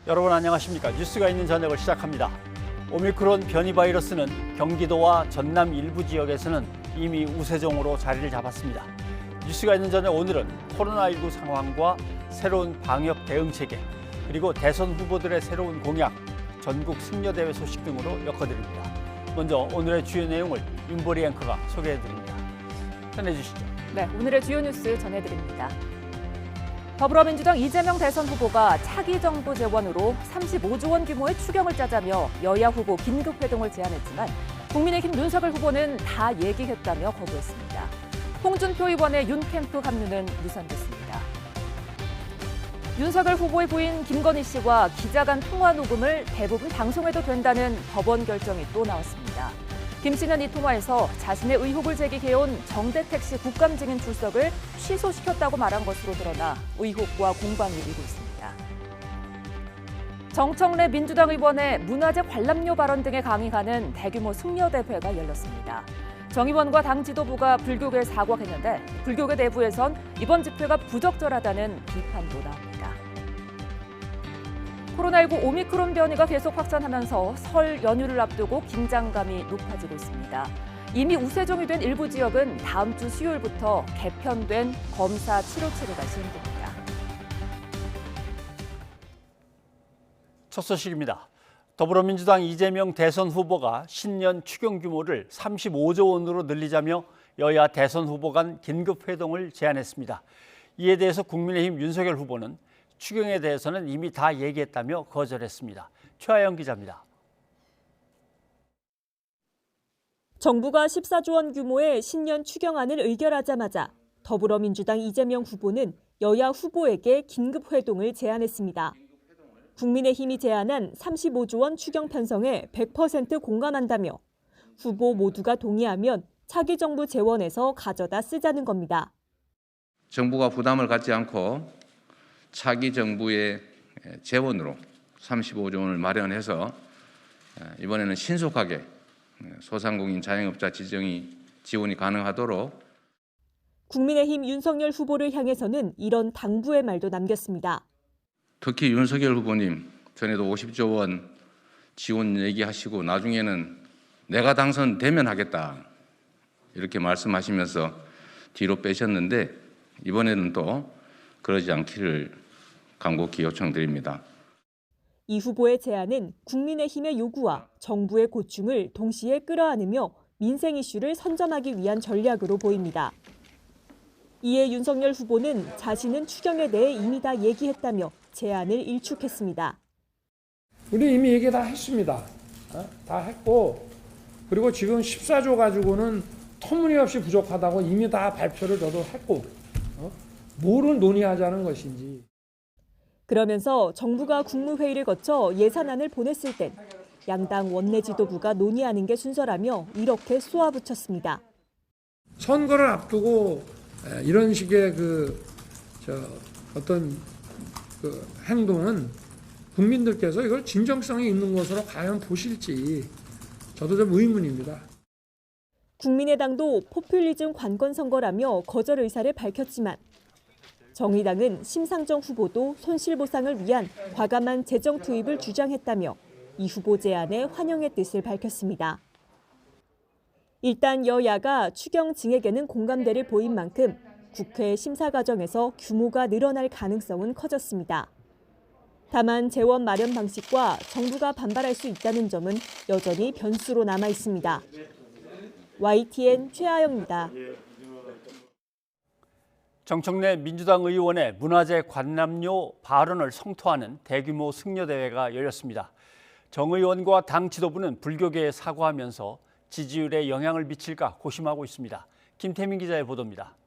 여러분 안녕하십니까? 뉴스가 있는 저녁을 시작합니다. 오미크론 변이 바이러스는 경기도와 전남 일부 지역에서는 이미 우세종으로 자리를 잡았습니다. 뉴스가 있는 저녁 오늘은 코로나19 상황과 새로운 방역 대응 체계, 그리고 대선 후보들의 새로운 공약, 전국 승려대회 소식 등으로 엮어드립니다. 먼저 오늘의 주요 내용을 윤보리 앵커가 소개해드립니다. 전해주시죠. 네, 오늘의 주요 뉴스 전해드립니다. 더불어민주당 이재명 대선 후보가 차기 정부 재원으로 35조 원 규모의 추경을 짜자며 여야 후보 긴급 회동을 제안했지만 국민의힘 윤석열 후보는 다 얘기했다며 거부했습니다. 홍준표 의원의 윤캠프 합류는 무산됐습니다. 윤석열 후보의 부인 김건희 씨와 기자 간 통화 녹음을 대부분 방송해도 된다는 법원 결정이 또 나왔습니다. 김 씨는 이 통화에서 자신의 의혹을 제기해온 정대택 씨 국감증인 출석을 취소시켰다고 말한 것으로 드러나 의혹과 공방이 일고 있습니다. 정청래 민주당 의원의 문화재 관람료 발언 등에 강행하는 대규모 승려대회가 열렸습니다. 정 의원과 당 지도부가 불교계에 사과했는데 불교계 내부에선 이번 집회가 부적절하다는 비판도 나옵니다. 코로나19 오미크론 변이가 계속 확산하면서 설 연휴를 앞두고 긴장감이 높아지고 있습니다. 이미 우세종이 된 일부 지역은 다음 주 수요일부터 개편된 검사 치료 체계가 시행됩니다. 첫 소식입니다. 더불어민주당 이재명 대선 후보가 신년 추경 규모를 35조 원으로 늘리자며 여야 대선 후보 간 긴급 회동을 제안했습니다. 이에 대해서 국민의힘 윤석열 후보는 추경에 대해서는 이미 다 얘기했다며 거절했습니다. 최하영 기자입니다. 정부가 14조 원 규모의 신년 추경안을 의결하자마자 더불어민주당 이재명 후보는 여야 후보에게 긴급 회동을 제안했습니다. 국민의힘이 제안한 35조 원 추경 편성에 100% 공감한다며 후보 모두가 동의하면 차기 정부 재원에서 가져다 쓰자는 겁니다. 정부가 부담을 갖지 않고 차기 정부의 재원으로 35조 원을 마련해서 이번에는 신속하게 소상공인 자영업자 지원이 가능하도록 국민의힘 윤석열 후보를 향해서는 이런 당부의 말도 남겼습니다. 특히 윤석열 후보님 전에도 50조 원 지원 얘기하시고 나중에는 내가 당선되면 하겠다 이렇게 말씀하시면서 뒤로 빼셨는데 이번에는 또 그러지 않기를 간곡히 요청드립니다. 이 후보의 제안은 국민의힘의 요구와 정부의 고충을 동시에 끌어안으며 민생 이슈를 선점하기 위한 전략으로 보입니다. 이에 윤석열 후보는 자신은 추경에 대해 이미 다 얘기했다며 제안을 일축했습니다. 우리 이미 얘기 다 했습니다. 다 했고 그리고 지금 14조 가지고는 터무니없이 부족하다고 이미 다 발표를 저도 했고 뭐를 논의하자는 것인지. 그러면서 정부가 국무회의를 거쳐 예산안을 보냈을 땐 양당 원내 지도부가 논의하는 게 순서라며 이렇게 쏘아붙였습니다. 선거를 앞두고 이런 식의 어떤 행동은 국민들께서 이걸 진정성이 있는 것으로 과연 보실지 저도 좀 의문입니다. 국민의당도 포퓰리즘 관건 선거라며 거절 의사를 밝혔지만 정의당은 심상정 후보도 손실보상을 위한 과감한 재정 투입을 주장했다며 이 후보 제안에 환영의 뜻을 밝혔습니다. 일단 여야가 추경 증액에는 공감대를 보인 만큼 국회 심사 과정에서 규모가 늘어날 가능성은 커졌습니다. 다만 재원 마련 방식과 정부가 반발할 수 있다는 점은 여전히 변수로 남아 있습니다. YTN 최하영입니다. 정청래 민주당 의원의 문화재 관람료 발언을 성토하는 대규모 승려대회가 열렸습니다. 정 의원과 당 지도부는 불교계에 사과하면서 지지율에 영향을 미칠까 고심하고 있습니다. 김태민 기자의 보도입니다.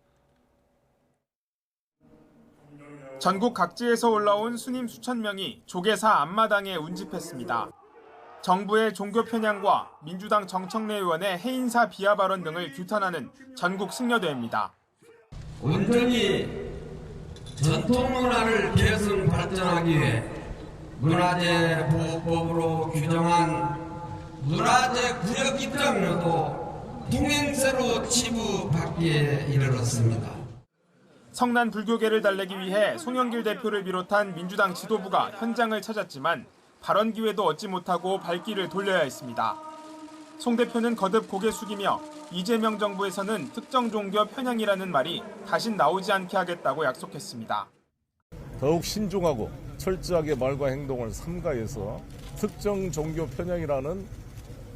전국 각지에서 올라온 스님 수천 명이 조계사 앞마당에 운집했습니다. 정부의 종교 편향과 민주당 정청래 의원의 해인사 비하 발언 등을 규탄하는 전국 승려대회입니다. 온전히 전통 문화를 계승 발전하기 위해 문화재 보호법으로 규정한 문화재 구역 입장료도 통행세로 지급받기에 이르렀습니다. 성난 불교계를 달래기 위해 송영길 대표를 비롯한 민주당 지도부가 현장을 찾았지만 발언 기회도 얻지 못하고 발길을 돌려야 했습니다. 송 대표는 거듭 고개 숙이며 이재명 정부에서는 특정 종교 편향이라는 말이 다신 나오지 않게 하겠다고 약속했습니다. 더욱 신중하고 철저하게 말과 행동을 삼가해서 특정 종교 편향이라는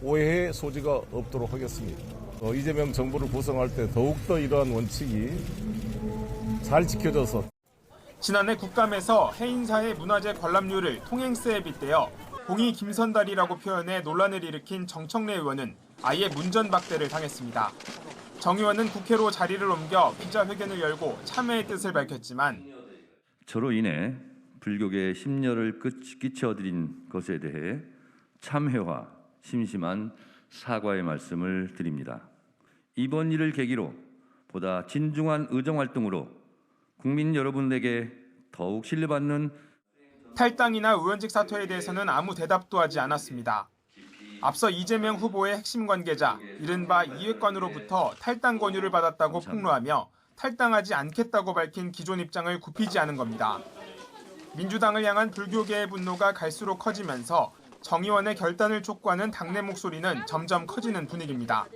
오해의 소지가 없도록 하겠습니다. 이재명 정부를 구성할 때 더욱더 이러한 원칙이 잘 지켜져서 지난해 국감에서 해인사의 문화재 관람료를 통행세에 빗대어 공이 김선달이라고 표현해 논란을 일으킨 정청래 의원은 아예 문전박대를 당했습니다. 정 의원은 국회로 자리를 옮겨 기자회견을 열고 참여의 뜻을 밝혔지만 저로 인해 불교계에 심려를 끼쳐드린 것에 대해 참회와 심심한 사과의 말씀을 드립니다. 이번 일을 계기로 보다 진중한 의정활동으로 국민 여러분에게 더욱 신뢰받는 탈당이나 의원직 사퇴에 대해서는 아무 대답도 하지 않았습니다. 앞서 이재명 후보의 핵심 관계자 이른바 이회관으로부터 탈당 권유를 받았다고 폭로하며 탈당하지 않겠다고 밝힌 기존 입장을 굽히지 않은 겁니다. 민주당을 향한 불교계의 분노가 갈수록 커지면서 정 의원의 결단을 촉구하는 당내 목소리는 점점 커지는 분위기입니다.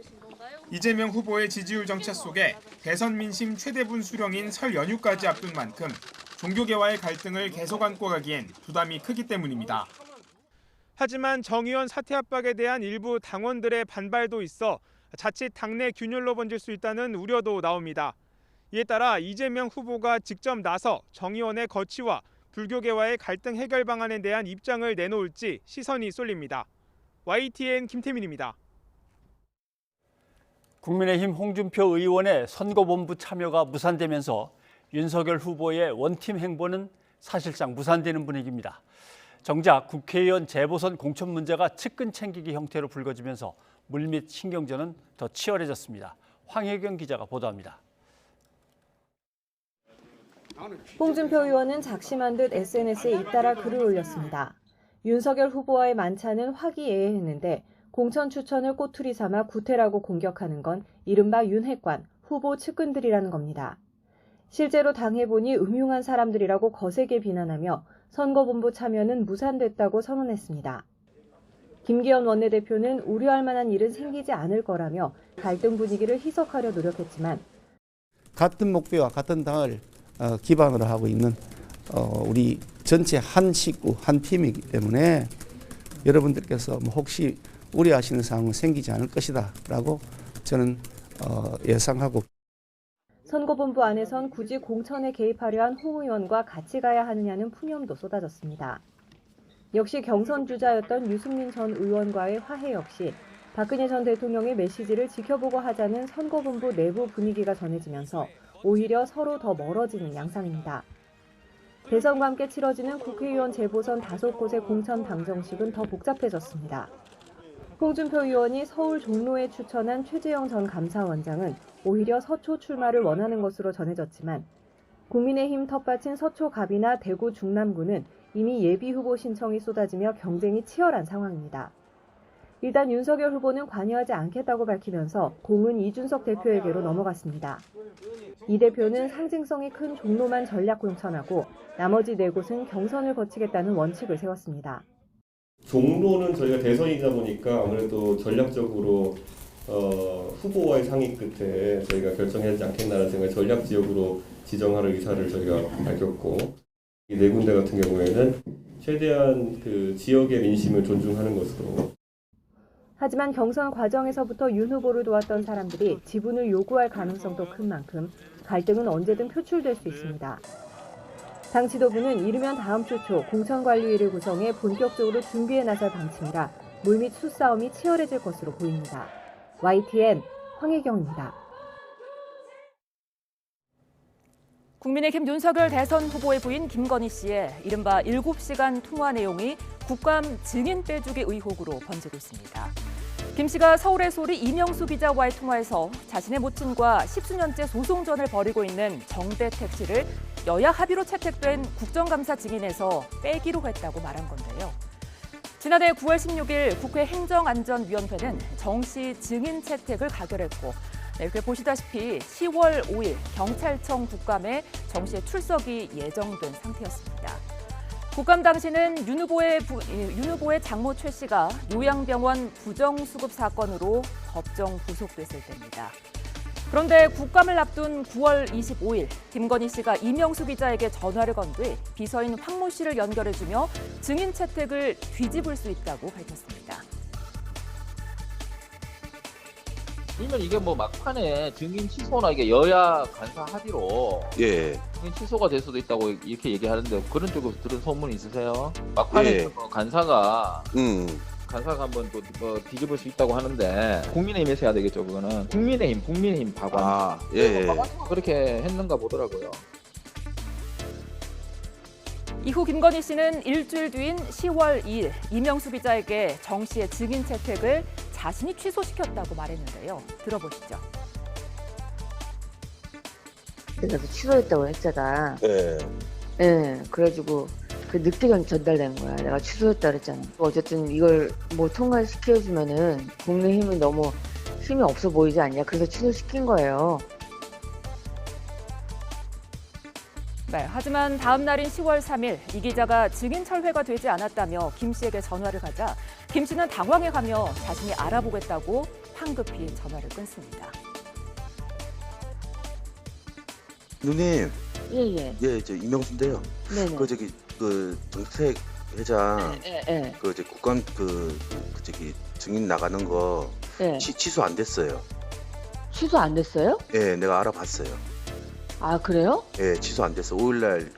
이재명 후보의 지지율 정체 속에 대선 민심 최대 분수령인 설 연휴까지 앞둔 만큼 종교계와의 갈등을 계속 안고 가기엔 부담이 크기 때문입니다. 하지만 정 의원 사퇴 압박에 대한 일부 당원들의 반발도 있어 자칫 당내 균열로 번질 수 있다는 우려도 나옵니다. 이에 따라 이재명 후보가 직접 나서 정 의원의 거취와 불교계와의 갈등 해결 방안에 대한 입장을 내놓을지 시선이 쏠립니다. YTN 김태민입니다. 국민의힘 홍준표 의원의 선거본부 참여가 무산되면서 윤석열 후보의 원팀 행보는 사실상 무산되는 분위기입니다. 정작 국회의원 재보선 공천 문제가 측근 챙기기 형태로 불거지면서 물밑 신경전은 더 치열해졌습니다. 황혜경 기자가 보도합니다. 홍준표 의원은 작심한 듯 SNS에 잇따라 글을 올렸습니다. 윤석열 후보와의 만찬은 화기애애했는데 공천 추천을 꼬투리 삼아 구태라고 공격하는 건 이른바 윤핵관, 후보 측근들이라는 겁니다. 실제로 당해보니 음흉한 사람들이라고 거세게 비난하며 선거본부 참여는 무산됐다고 선언했습니다. 김기현 원내대표는 우려할 만한 일은 생기지 않을 거라며 갈등 분위기를 희석하려 노력했지만 같은 목표와 같은 당을 기반으로 하고 있는 우리 전체 한 식구, 한 팀이기 때문에 여러분들께서 혹시 우려하시는 상황은 생기지 않을 것이다 라고 저는 예상하고 선거본부 안에선 굳이 공천에 개입하려 한 홍 의원과 같이 가야 하느냐는 푸념도 쏟아졌습니다. 역시 경선 주자였던 유승민 전 의원과의 화해 역시 박근혜 전 대통령의 메시지를 지켜보고 하자는 선거본부 내부 분위기가 전해지면서 오히려 서로 더 멀어지는 양상입니다. 대선과 함께 치러지는 국회의원 재보선 5곳의 공천 당정식은 더 복잡해졌습니다. 홍준표 의원이 서울 종로에 추천한 최재형 전 감사원장은 오히려 서초 출마를 원하는 것으로 전해졌지만 국민의힘 텃밭인 서초갑이나 대구 중남구는 이미 예비 후보 신청이 쏟아지며 경쟁이 치열한 상황입니다. 일단 윤석열 후보는 관여하지 않겠다고 밝히면서 공은 이준석 대표에게로 넘어갔습니다. 이 대표는 상징성이 큰 종로만 전략 공천하고 나머지 4곳은 경선을 거치겠다는 원칙을 세웠습니다. 종로는 저희가 대선이다 보니까 아무래도 전략적으로 후보와의 상의 끝에 저희가 결정해야 하지 않겠나라는 생각에 전략 지역으로 지정할 의사를 저희가 밝혔고 이 4군데 같은 경우에는 최대한 그 지역의 민심을 존중하는 것으로. 하지만 경선 과정에서부터 윤 후보를 도왔던 사람들이 지분을 요구할 가능성도 큰 만큼 갈등은 언제든 표출될 수 있습니다. 당 지도부는 이르면 다음 주 초 공천관리위를 구성해 본격적으로 준비에 나설 방침이라 물밑 수싸움이 치열해질 것으로 보입니다. YTN 황혜경입니다. 국민의힘 윤석열 대선 후보의 부인 김건희 씨의 이른바 7시간 통화 내용이 국감 증인 빼주기 의혹으로 번지고 있습니다. 김 씨가 서울의 소리 이명수 기자와의 통화에서 자신의 모친과 10수년째 소송전을 벌이고 있는 정대택 씨를 여야 합의로 채택된 국정감사 증인에서 빼기로 했다고 말한 건데요. 지난해 9월 16일 국회 행정안전위원회는 정 씨 증인 채택을 가결했고 네, 이렇게 보시다시피 10월 5일 경찰청 국감에 정 씨의 출석이 예정된 상태였습니다. 국감 당시는 윤 후보의 장모 최 씨가 요양병원 부정수급 사건으로 법정 구속됐을 때입니다. 그런데 국감을 앞둔 9월 25일 김건희 씨가 이명수 기자에게 전화를 건 뒤 비서인 황모 씨를 연결해주며 증인 채택을 뒤집을 수 있다고 밝혔습니다. 그러면 이게 뭐 막판에 증인 취소나 이게 여야 간사 합의로 증인 취소가 될 수도 있다고 이렇게 얘기하는데 그런 쪽으로 들은 소문이 있으세요? 막판에 뭐 간사가 한번 또 뭐 뒤집을 수 있다고 하는데 국민의힘에서 해야 되겠죠. 그거는 국민의힘 박완 그렇게 했는가 보더라고요. 이후 김건희 씨는 일주일 뒤인 10월 2일 이명수 기자에게 정 씨의 증인 채택을 자신이 취소시켰다고 말했는데요. 들어보시죠. 내가 취소했다고 했잖아. 네. 그래가지고 그 늑대경 전달된 거야. 내가 취소했다 그랬잖아. 어쨌든 이걸 뭐 통과시켜주면은 국민의힘은 너무 힘이 없어 보이지 않냐. 그래서 취소시킨 거예요. 네, 하지만 다음 날인 10월 3일 이 기자가 증인 철회가 되지 않았다며 김 씨에게 전화를 가자 김 씨는 당황해가며 자신이 알아보겠다고 황급히 전화를 끊습니다. 누님. 예. 저 이명수인데요. 네네. 그 정책 회장 예. 그 이제 국감 증인 나가는 거 취소 안 됐어요. 취소 안 됐어요? 예, 내가 알아봤어요. 아, 그래요? 예, 취소 안 됐어. 5일날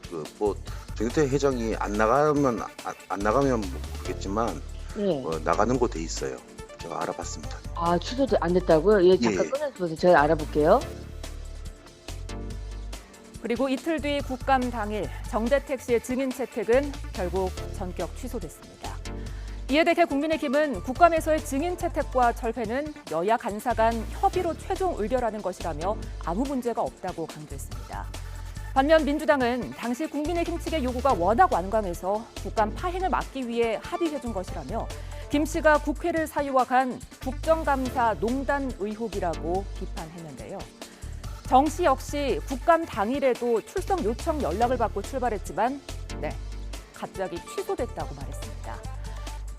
정태 회장이 안 나가면 모르겠지만 나가는 곳 돼 있어요. 제가 알아봤습니다. 아, 취소도 안 됐다고요? 예, 잠깐 끊어주세요. 제가 알아볼게요. 그리고 이틀 뒤 국감 당일 정대택 씨의 증인 채택은 결국 전격 취소됐습니다. 이에 대해 국민의힘은 국감에서의 증인 채택과 철회는 여야 간사 간 협의로 최종 의결하는 것이라며 아무 문제가 없다고 강조했습니다. 반면 민주당은 당시 국민의힘 측의 요구가 워낙 완강해서 국감 파행을 막기 위해 합의해준 것이라며 김 씨가 국회를 사유화한 국정감사 농단 의혹이라고 비판했는데요. 정 씨 역시 국감 당일에도 출석 요청 연락을 받고 출발했지만 갑자기 취소됐다고 말했습니다.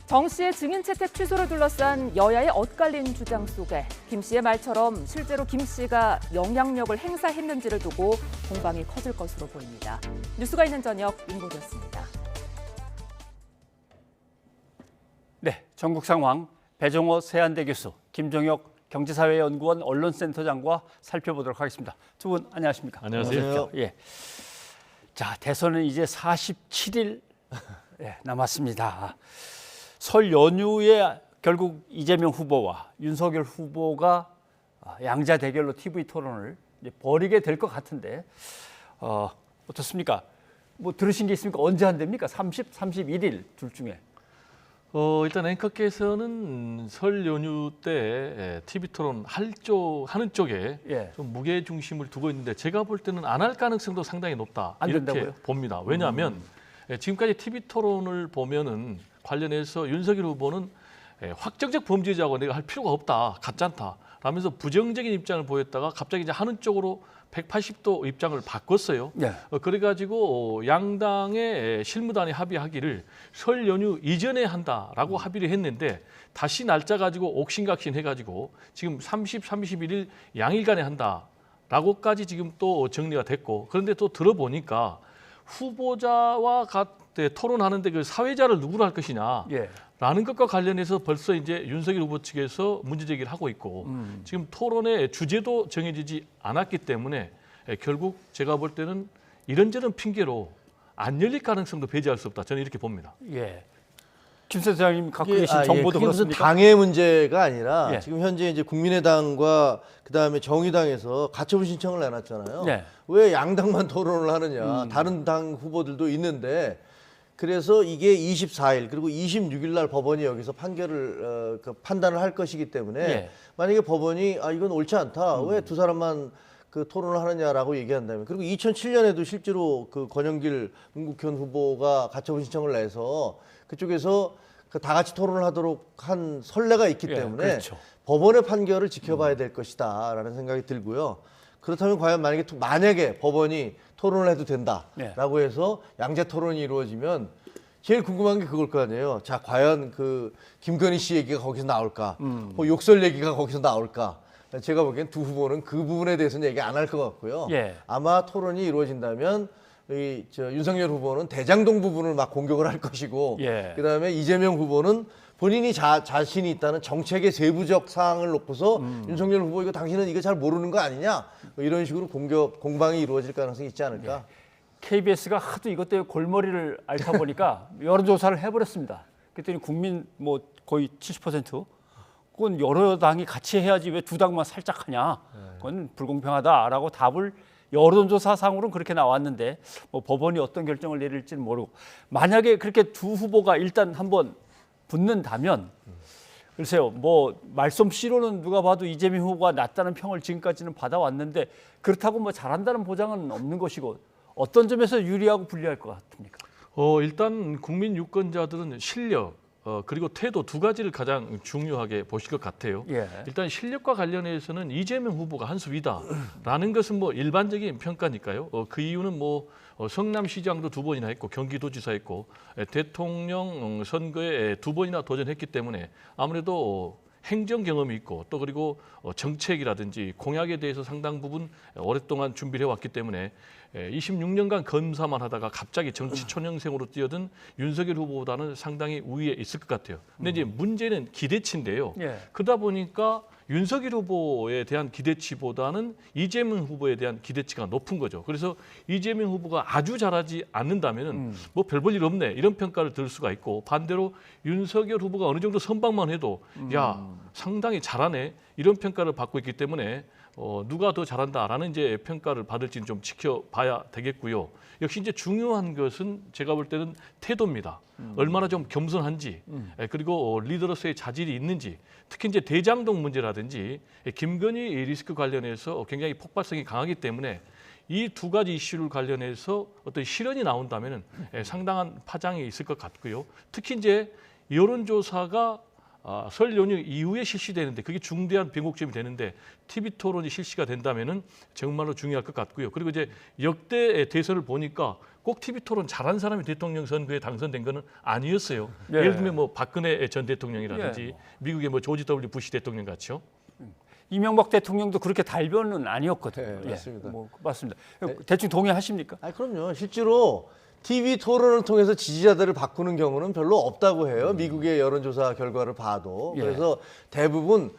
정 씨의 증인 채택 취소를 둘러싼 여야의 엇갈린 주장 속에 김 씨의 말처럼 실제로 김 씨가 영향력을 행사했는지를 두고 공방이 커질 것으로 보입니다. 뉴스가 있는 저녁 윤보리였습니다. 네, 전국 상황 배종호 세한대 교수, 김종혁 경제사회연구원 언론센터장과 살펴보도록 하겠습니다. 두 분 안녕하십니까? 안녕하세요. 예. 자, 대선은 이제 47일 남았습니다. 설 연휴에 결국 이재명 후보와 윤석열 후보가 양자 대결로 TV 토론을 이제 벌이게 될 것 같은데 어떻습니까? 뭐 들으신 게 있습니까? 언제 한답니까? 30, 31일 둘 중에. 일단 앵커께서는 설 연휴 때 TV 토론 하는 쪽에 좀 무게 중심을 두고 있는데 제가 볼 때는 안 할 가능성도 상당히 높다. 안 이렇게 된다고요? 봅니다. 왜냐하면 지금까지 TV 토론을 보면은 관련해서 윤석열 후보는 확정적 범죄자고 내가 할 필요가 없다, 가짜다 라면서 부정적인 입장을 보였다가 갑자기 이제 하는 쪽으로 180도 입장을 바꿨어요. 그래가지고 양당의 실무단이 합의하기를 설 연휴 이전에 한다라고 합의를 했는데 다시 날짜 가지고 옥신각신 해가지고 지금 30, 31일 양일간에 한다라고까지 지금 또 정리가 됐고 그런데 또 들어보니까 후보자와 토론하는데 그 사회자를 누구로 할 것이냐. 라는 것과 관련해서 벌써 이제 윤석열 후보 측에서 문제 제기를 하고 있고 지금 토론의 주제도 정해지지 않았기 때문에 결국 제가 볼 때는 이런저런 핑계로 안 열릴 가능성도 배제할 수 없다. 저는 이렇게 봅니다. 김 센터장님 갖고 계신 정보도 그게 무슨 그렇습니까? 당의 문제가 아니라 지금 현재 이제 국민의당과 그다음에 정의당에서 가처분 신청을 내놨잖아요. 왜 양당만 토론을 하느냐? 다른 당 후보들도 있는데 그래서 이게 24일 그리고 26일 날 법원이 여기서 판결을 판단을 할 것이기 때문에 만약에 법원이 이건 옳지 않다. 왜 두 사람만 그 토론을 하느냐라고 얘기한다면 그리고 2007년에도 실제로 그 권영길 문국현 후보가 가처분 신청을 내서 그쪽에서 다 같이 토론을 하도록 한 선례가 있기 때문에 그렇죠. 법원의 판결을 지켜봐야 될 것이다라는 생각이 들고요. 그렇다면 과연 만약에 법원이 토론을 해도 된다라고 해서 양자 토론이 이루어지면 제일 궁금한 게 그걸 거 아니에요. 자, 과연 그 김건희 씨 얘기가 거기서 나올까? 욕설 얘기가 거기서 나올까? 제가 보기엔 두 후보는 그 부분에 대해서는 얘기 안 할 것 같고요. 아마 토론이 이루어진다면 윤석열 후보는 대장동 부분을 막 공격을 할 것이고, 그다음에 이재명 후보는 본인이 자신이 있다는 정책의 세부적 사항을 놓고서 윤석열 후보 이거 당신은 이거 잘 모르는 거 아니냐? 뭐 이런 식으로 공방이 이루어질 가능성이 있지 않을까? KBS가 하도 이것 때문에 골머리를 앓다 보니까 여론조사를 해버렸습니다. 그랬더니 국민 뭐 거의 70%? 그건 여러 당이 같이 해야지 왜 두 당만 살짝 하냐? 그건 불공평하다라고 답을 여론조사상으로는 그렇게 나왔는데 뭐 법원이 어떤 결정을 내릴지는 모르고 만약에 그렇게 두 후보가 일단 한번 붙는다면 글쎄요, 뭐 말솜씨로는 누가 봐도 이재명 후보가 낫다는 평을 지금까지는 받아왔는데 그렇다고 뭐 잘한다는 보장은 없는 것이고 어떤 점에서 유리하고 불리할 것 같습니까? 일단 국민 유권자들은 실력 그리고 태도 두 가지를 가장 중요하게 보실 것 같아요. 일단 실력과 관련해서는 이재명 후보가 한 수 위다라는 것은 뭐 일반적인 평가니까요. 그 이유는 뭐 성남시장도 2번이나 했고 경기도지사 했고 대통령 선거에 2번이나 도전했기 때문에 아무래도 행정 경험이 있고 또 그리고 정책이라든지 공약에 대해서 상당 부분 오랫동안 준비를 해왔기 때문에 26년간 검사만 하다가 갑자기 정치 초년생으로 뛰어든 윤석열 후보보다는 상당히 우위에 있을 것 같아요. 근데 이제 문제는 기대치인데요. 그러다 보니까 윤석열 후보에 대한 기대치보다는 이재명 후보에 대한 기대치가 높은 거죠. 그래서 이재명 후보가 아주 잘하지 않는다면은 뭐 별 볼 일 없네 이런 평가를 들을 수가 있고 반대로 윤석열 후보가 어느 정도 선방만 해도 야 상당히 잘하네 이런 평가를 받고 있기 때문에 누가 더 잘한다라는 이제 평가를 받을지는 좀 지켜봐야 되겠고요. 역시 이제 중요한 것은 제가 볼 때는 태도입니다. 얼마나 좀 겸손한지 그리고 리더로서의 자질이 있는지 특히 이제 대장동 문제라든지 김건희 리스크 관련해서 굉장히 폭발성이 강하기 때문에 이 두 가지 이슈를 관련해서 어떤 실언이 나온다면은 상당한 파장이 있을 것 같고요. 특히 이제 여론조사가 설 연휴 이후에 실시되는데 그게 중대한 변곡점이 되는데 TV 토론이 실시가 된다면은 정말로 중요할 것 같고요. 그리고 이제 역대 대선을 보니까 꼭 TV 토론 잘한 사람이 대통령 선거에 당선된 거는 아니었어요. 예를 들면 뭐 박근혜 전 대통령이라든지 미국의 뭐 조지 W 부시 대통령 같이요. 이명박 대통령도 그렇게 달변은 아니었거든요. 맞습니다. 맞습니다. 대충 동의하십니까? 그럼요. 실제로 TV 토론을 통해서 지지자들을 바꾸는 경우는 별로 없다고 해요. 미국의 여론조사 결과를 봐도. 그래서 대부분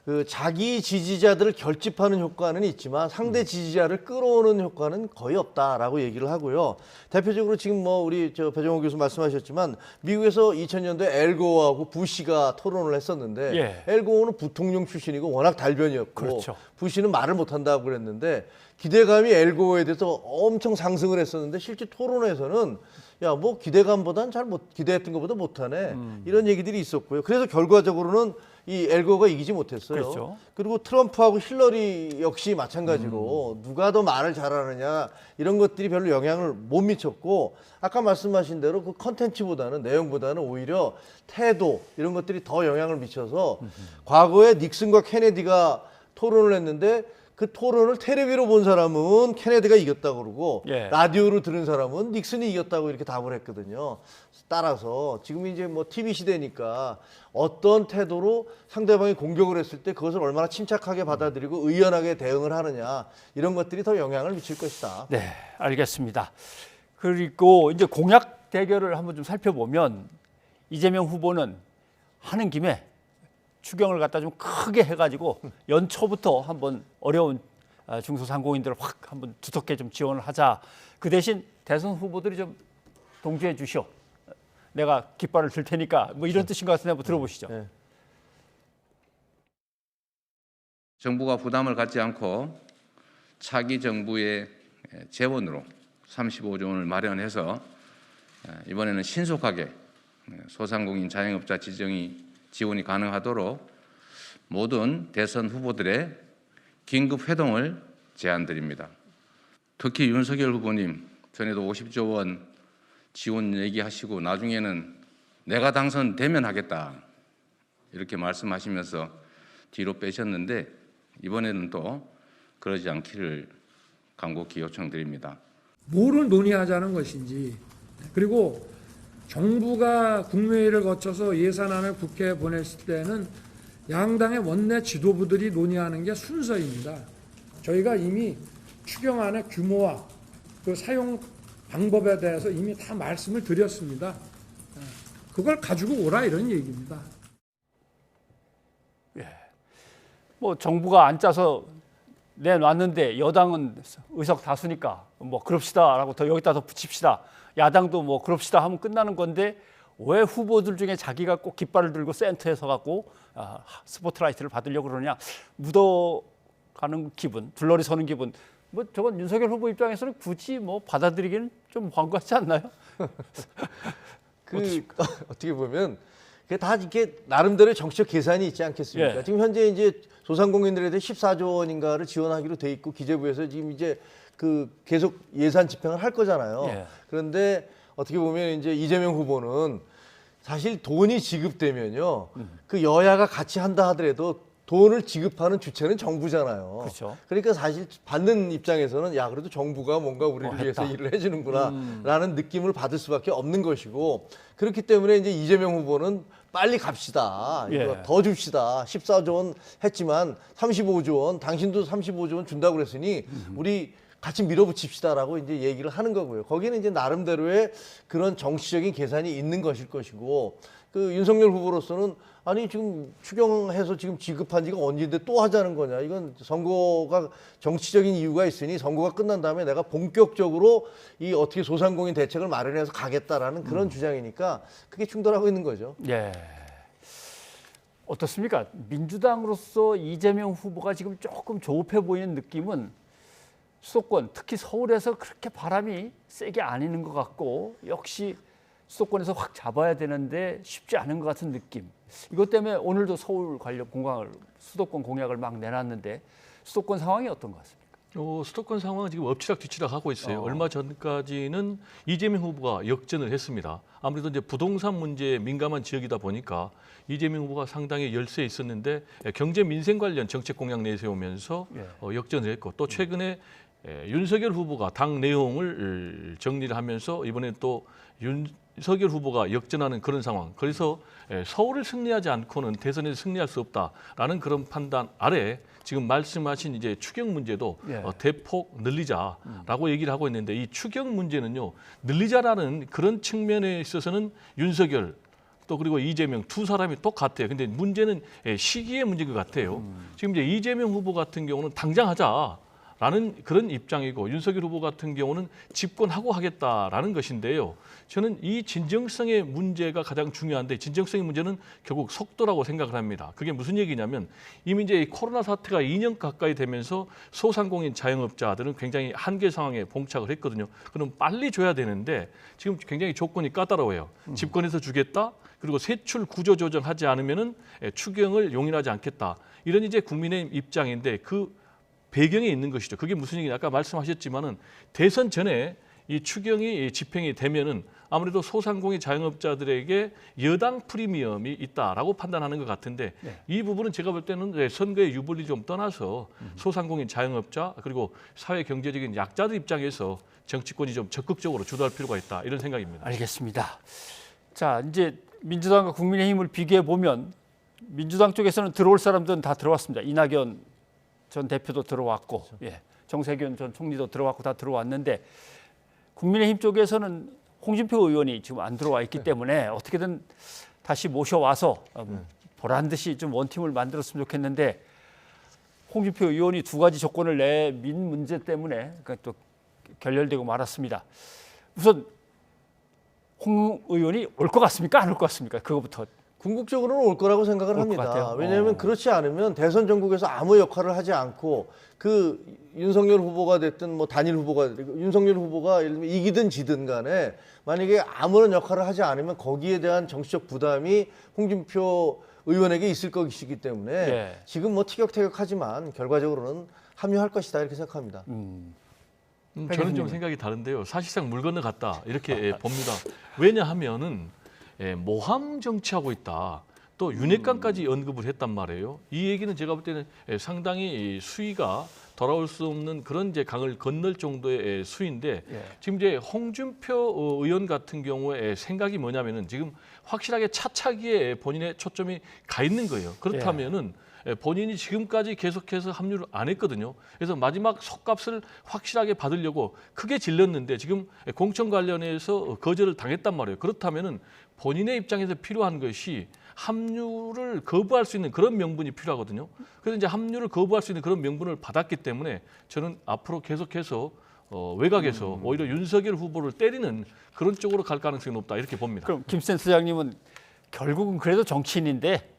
그 자기 지지자들을 결집하는 효과는 있지만 상대 지지자를 끌어오는 효과는 거의 없다라고 얘기를 하고요. 대표적으로 지금 뭐 우리 배종호 교수 말씀하셨지만 미국에서 2000년도에 엘고어하고 부시가 토론을 했었는데 엘고어는 부통령 출신이고 워낙 달변이었고 부시는 말을 못한다고 그랬는데 기대감이 엘고어에 대해서 엄청 상승을 했었는데 실제 토론에서는 야, 뭐 기대감보단 기대했던 것보다 못하네 이런 얘기들이 있었고요. 그래서 결과적으로는 이 엘고어가 이기지 못했어요. 그리고 트럼프하고 힐러리 역시 마찬가지로 누가 더 말을 잘하느냐 이런 것들이 별로 영향을 못 미쳤고 아까 말씀하신 대로 그 컨텐츠보다는 내용보다는 오히려 태도 이런 것들이 더 영향을 미쳐서 과거에 닉슨과 케네디가 토론을 했는데 그 토론을 텔레비로 본 사람은 케네디가 이겼다고 그러고 라디오로 들은 사람은 닉슨이 이겼다고 이렇게 답을 했거든요. 따라서 지금 이제 뭐 TV 시대니까 어떤 태도로 상대방이 공격을 했을 때 그것을 얼마나 침착하게 받아들이고 의연하게 대응을 하느냐 이런 것들이 더 영향을 미칠 것이다. 네, 알겠습니다. 그리고 이제 공약 대결을 한번 좀 살펴보면 이재명 후보는 하는 김에 추경을 갖다 좀 크게 해가지고 연초부터 한번 어려운 중소상공인들을 확 한번 두텁게 좀 지원을 하자. 그 대신 대선 후보들이 좀 동조해 주시오. 내가 깃발을 들 테니까 뭐 이런 뜻인 것 같은데 한번 들어보시죠. 정부가 부담을 갖지 않고 차기 정부의 재원으로 35조 원을 마련해서 이번에는 신속하게 소상공인 자영업자 지원이 가능하도록 모든 대선 후보들의 긴급 회동을 제안드립니다. 특히 윤석열 후보님 전에도 50조 원 지원 얘기하시고 나중에는 내가 당선되면 하겠다 이렇게 말씀하시면서 뒤로 빼셨는데 이번에는 또 그러지 않기를 간곡히 요청드립니다. 뭐를 논의하자는 것인지, 그리고 정부가 국무회의를 거쳐서 예산안을 국회에 보냈을 때는 양당의 원내 지도부들이 논의하는 게 순서입니다. 저희가 이미 추경안의 규모와 그 사용 방법에 대해서 이미 다 말씀을 드렸습니다. 그걸 가지고 오라 이런 얘기입니다. 예. 뭐 정부가 안 짜서 내놨는데 여당은 의석 다수니까 뭐 그럽시다라고 더 여기다 더 붙입시다. 야당도 뭐 그럽시다 하면 끝나는 건데 왜 후보들 중에 자기가 꼭 깃발을 들고 센터에 서갖고 스포트라이트를 받으려고 그러냐. 묻어가는 기분, 둘러리 서는 기분. 뭐 저건 윤석열 후보 입장에서는 굳이 뭐 받아들이기는 좀 광 같지 않나요? 어떻게 보면 그게 다 이렇게 나름대로의 정치적 계산이 있지 않겠습니까? 예. 지금 현재 이제 소상공인들에 대해 14조 원인가를 지원하기로 돼 있고 기재부에서 지금 이제 그 계속 예산 집행을 할 거잖아요. 예. 그런데 어떻게 보면 이제 이재명 후보는 사실 돈이 지급되면요, 그 여야가 같이 한다 하더라도 돈을 지급하는 주체는 정부잖아요. 그렇죠. 그러니까 사실 받는 입장에서는 야 그래도 정부가 뭔가 우리를 위해서 일을 해주는구나라는 느낌을 받을 수밖에 없는 것이고, 그렇기 때문에 이제 이재명 후보는 빨리 갑시다. 이거 예. 더 줍시다. 14조 원 했지만 35조 원, 당신도 35조 원 준다고 그랬으니 우리 같이 밀어붙입시다라고 이제 얘기를 하는 거고요. 거기는 이제 나름대로의 그런 정치적인 계산이 있는 것일 것이고, 그 윤석열 후보로서는 아니 지금 추경해서 지금 지급한 지가 언제인데 또 하자는 거냐. 이건 선거가 정치적인 이유가 있으니 선거가 끝난 다음에 내가 본격적으로 이 어떻게 소상공인 대책을 마련해서 가겠다라는 그런 주장이니까 그게 충돌하고 있는 거죠. 예. 어떻습니까? 민주당으로서 이재명 후보가 지금 조금 조급해 보이는 느낌은 수도권, 특히 서울에서 그렇게 바람이 세게 안 있는 것 같고, 역시 수도권에서 확 잡아야 되는데 쉽지 않은 것 같은 느낌. 이것 때문에 오늘도 서울 관련 수도권 공약을 막 내놨는데 수도권 상황이 어떤 것 같습니까? 수도권 상황은 지금 엎치락뒤치락 하고 있어요. 얼마 전까지는 이재명 후보가 역전을 했습니다. 아무래도 이제 부동산 문제에 민감한 지역이다 보니까 이재명 후보가 상당히 열세에 있었는데 경제 민생 관련 정책 공약 내세우면서 역전을 했고, 또 최근에 윤석열 후보가 당 내용을 정리를 하면서 이번에 또 윤석열 후보가 역전하는 그런 상황. 그래서 서울을 승리하지 않고는 대선에서 승리할 수 없다라는 그런 판단 아래 지금 말씀하신 이제 추경 문제도 대폭 늘리자라고 얘기를 하고 있는데, 이 추경 문제는요, 늘리자라는 그런 측면에 있어서는 윤석열 또 그리고 이재명 두 사람이 똑같아요. 근데 문제는 시기의 문제인 것 같아요. 지금 이제 이재명 후보 같은 경우는 당장 하자라는 그런 입장이고, 윤석열 후보 같은 경우는 집권하고 하겠다라는 것인데요. 저는 이 진정성의 문제가 가장 중요한데, 진정성의 문제는 결국 속도라고 생각을 합니다. 그게 무슨 얘기냐면, 이미 이제 코로나 사태가 2년 가까이 되면서 소상공인 자영업자들은 굉장히 한계 상황에 봉착을 했거든요. 그럼 빨리 줘야 되는데 지금 굉장히 조건이 까다로워요. 집권해서 주겠다. 그리고 세출 구조 조정하지 않으면은 추경을 용인하지 않겠다. 이런 이제 국민의힘 입장인데, 그 배경에 있는 것이죠. 그게 무슨 얘기냐? 아까 말씀하셨지만은 대선 전에 이 추경이 집행이 되면은 아무래도 소상공인 자영업자들에게 여당 프리미엄이 있다라고 판단하는 것 같은데, 이 부분은 제가 볼 때는 선거의 유불리 좀 떠나서 소상공인 자영업자 그리고 사회 경제적인 약자들 입장에서 정치권이 좀 적극적으로 주도할 필요가 있다, 이런 생각입니다. 알겠습니다. 자, 이제 민주당과 국민의힘을 비교해 보면 민주당 쪽에서는 들어올 사람들은 다 들어왔습니다. 이낙연 전 대표도 들어왔고, 정세균 전 총리도 들어왔고 다 들어왔는데, 국민의힘 쪽에서는 홍준표 의원이 지금 안 들어와 있기 때문에 어떻게든 다시 모셔와서 보란 듯이 좀 원팀을 만들었으면 좋겠는데, 홍준표 의원이 두 가지 조건을 내민 문제 때문에 또 결렬되고 말았습니다. 우선 홍 의원이 올 것 같습니까? 안 올 것 같습니까? 그거부터. 궁극적으로는 올 거라고 생각을 합니다. 같아요. 왜냐하면 그렇지 않으면 대선 전국에서 아무 역할을 하지 않고, 그 윤석열 후보가 됐든 뭐 단일 후보가 됐든 윤석열 후보가 예를 들면 이기든 지든 간에 만약에 아무런 역할을 하지 않으면 거기에 대한 정치적 부담이 홍준표 의원에게 있을 것이기 때문에 지금 뭐 티격태격하지만 결과적으로는 합류할 것이다, 이렇게 생각합니다. 저는 좀 생각이 다른데요. 사실상 물 건너갔다, 이렇게 봅니다. 왜냐하면은 모함 정치하고 있다. 또 윤핵관까지 언급을 했단 말이에요. 이 얘기는 제가 볼 때는 상당히 수위가 돌아올 수 없는 그런 이제 강을 건널 정도의 수위인데 지금 이제 홍준표 의원 같은 경우에 생각이 뭐냐면은 지금 확실하게 차차기에 본인의 초점이 가 있는 거예요. 그렇다면은 본인이 지금까지 계속해서 합류를 안 했거든요. 그래서 마지막 속값을 확실하게 받으려고 크게 질렀는데 지금 공천 관련해서 거절을 당했단 말이에요. 그렇다면은 본인의 입장에서 필요한 것이 합류를 거부할 수 있는 그런 명분이 필요하거든요. 그래서 이제 합류를 거부할 수 있는 그런 명분을 받았기 때문에 저는 앞으로 계속해서 외곽에서 오히려 윤석열 후보를 때리는 그런 쪽으로 갈 가능성이 높다 이렇게 봅니다. 그럼 김 센터장님은 결국은 그래도 정치인인데